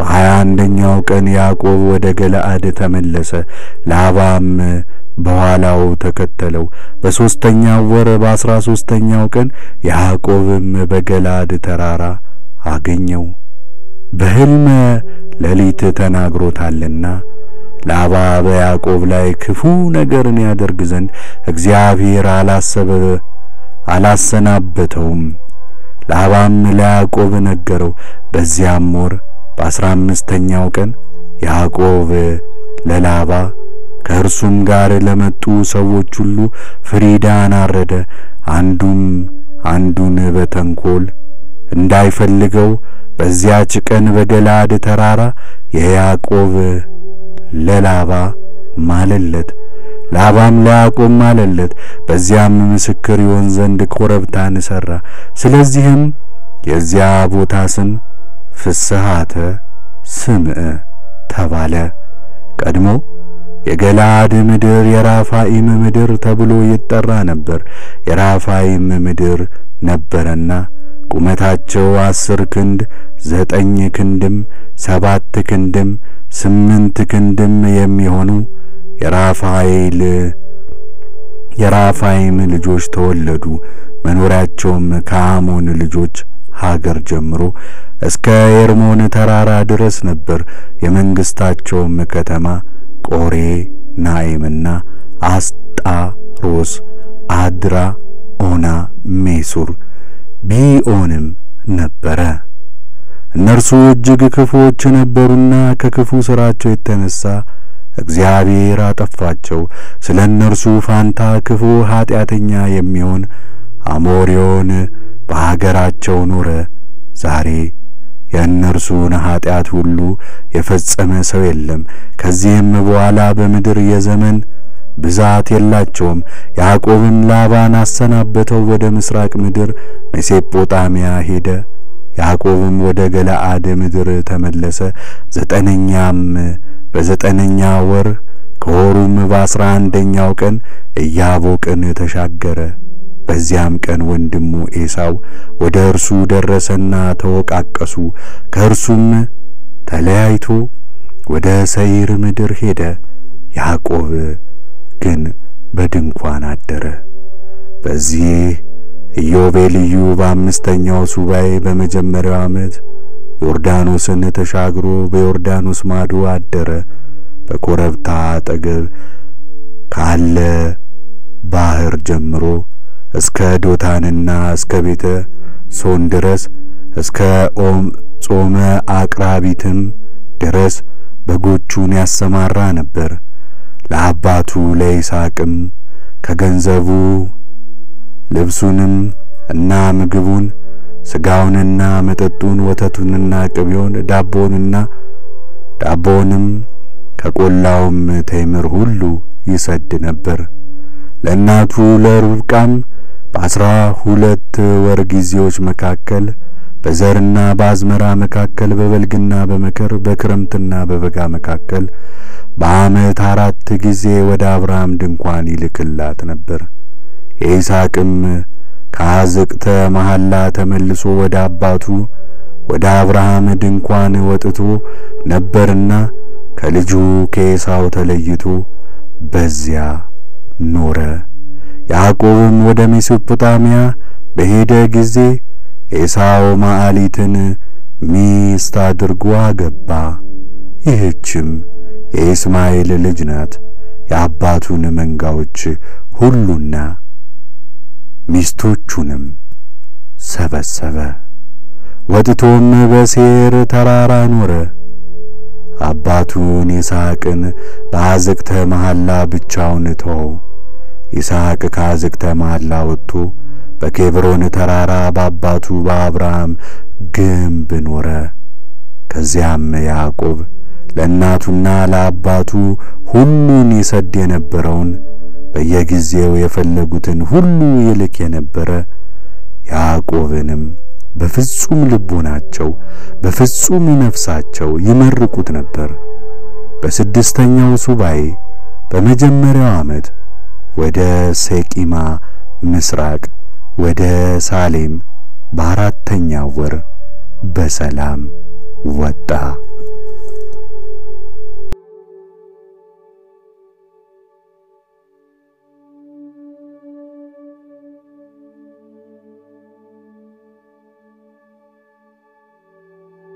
በ21ኛው ቀን ያዕቆብ ወደ ገለአድ ተመለሰ። ላባም በኋላው ተከተለው። በ3ኛው ወር በ13ኛው ቀን ያዕቆብም በገለአድ ተራራ አገኘው። በሕልመ ሌሊት ተናግሮታልና ላባ በያዕቆብ ላይ ክፉ ነገርን ያደርግ ዘንድ እግዚአብሔር አላሰናበተውም። ላባም ለያዕቆብ ነገረው። በዚያም ወር በ15ኛው ቀን ያዕቆብ ለላባ ከእርሱም ጋር ለመጡ ሰዎች ሁሉ ፍሪዳን አረደ። አንዱን በተንኮል እንዳይፈልገው በዚያች ቀን በገላድ ተራራ የያዕቆብ ለላባ ማለለት፣ ላባም ለያዕቆብ ማለለት። በዚያም ምስክር ይሆን ዘንድ ኮረብታን ሠራ። ስለዚህም የዚያ ቦታ ስም ፍስሐተ ስምዕ ተባለ። ቀድሞ የገላድ ምድር የራፋይም ምድር ተብሎ ይጠራ ነበር። የራፋይም ምድር ነበረና ቁመታቸው 10 ክንድ 9 ክንድም 7 ክንድም 8 ክንድም የሚሆኑ የራፋይም ልጆች ተወለዱ። መኖሪያቸውም ከአሞን ልጆች ሀገር ጀምሮ እስከ ኤርሞን ተራራ ድረስ ነበር። የመንግስታቸውም ከተማ ቆሬ፣ ናይምና አስጣሮስ፣ አድራ፣ ኦና፣ ሜሱር፣ ቢኦንም ነበረ። እነርሱ እጅግ ክፉዎች ነበሩና ከክፉ ሥራቸው የተነሳ እግዚአብሔር አጠፋቸው። ስለ እነርሱ ፋንታ ክፉ ኃጢአተኛ የሚሆን አሞሪዮን በአገራቸው ኖረ። ዛሬ የእነርሱን ኃጢአት ሁሉ የፈጸመ ሰው የለም። ከዚህም በኋላ በምድር የዘመን ብዛት የላቸውም። ያዕቆብም ላባን አሰናበተው፣ ወደ ምስራቅ ምድር ሜሶጶጣሚያ ሄደ። ያዕቆብም ወደ ገለዓድ ምድር ተመለሰ። በዘጠነኛ ወር ከወሩም በ11ኛው ቀን ኢያቦቅን ተሻገረ። በዚያም ቀን ወንድሙ ኤሳው ወደ እርሱ ደረሰና ተወቃቀሱ። ከእርሱም ተለያይቶ ወደ ሰይር ምድር ሄደ። ያዕቆብ ግን በድንኳን አደረ። በዚህ ኢዮቤልዩ በ5ኛው ሱባኤ በመጀመሪያው ዓመት ዮርዳኖስን ተሻግሮ በዮርዳኖስ ማዶ አደረ። በኮረብታ አጠገብ ካለ ባህር ጀምሮ እስከ ዶታንና እስከ ቤተ ሶን ድረስ እስከ ጾመ አቅራቢትም ድረስ በጎቹን ያሰማራ ነበር። ለአባቱ ለይስሐቅም ከገንዘቡ ልብሱንም እና ምግቡን፣ ስጋውንና መጠጡን፣ ወተቱንና ቅቤውን፣ ዳቦንም ከቆላውም ተምር ሁሉ ይሰድ ነበር። ለእናቱ ለርብቃም በ12 ወር ጊዜዎች መካከል በዘርና በአዝመራ መካከል በበልግና በመከር በክረምትና በበጋ መካከል በዓመት 4 ጊዜ ወደ አብርሃም ድንኳን ይልክላት ነበር። የይስሐቅም ከአዝቅተ መሐላ ተመልሶ ወደ አባቱ ወደ አብርሃም ድንኳን ወጥቶ ነበርና ከልጁ ከኤሳው ተለይቶ በዚያ ኖረ። ያዕቆብም ወደ ሜሶጶጣሚያ በሄደ ጊዜ ኤሳው ማዕሊትን ሚስት አድርጎ አገባ። ይህችም የኢስማኤል ልጅ ናት። የአባቱን መንጋዎች ሁሉና ሚስቶቹንም ሰበሰበ። ወጥቶም በሴር ተራራ ኖረ። አባቱን ይስሐቅን በአዝቅተ መሐላ ብቻውን ተወው። ይስሐቅ ከአዝቅተ መሐላ ወጥቶ በኬብሮን ተራራ በአባቱ በአብርሃም ግንብ ኖረ። ከዚያም ያዕቆብ ለእናቱና ለአባቱ ሁሉን ይሰድ የነበረውን በየጊዜው የፈለጉትን ሁሉ ይልክ የነበረ ያዕቆብንም በፍጹም ልቦናቸው በፍጹም ነፍሳቸው ይመርቁት ነበር። በ6ኛው ሱባኤ በመጀመሪያው ዓመት ወደ ሴቂማ ምስራቅ ወደ ሳሌም በ4ኛው ወር በሰላም ወጣ።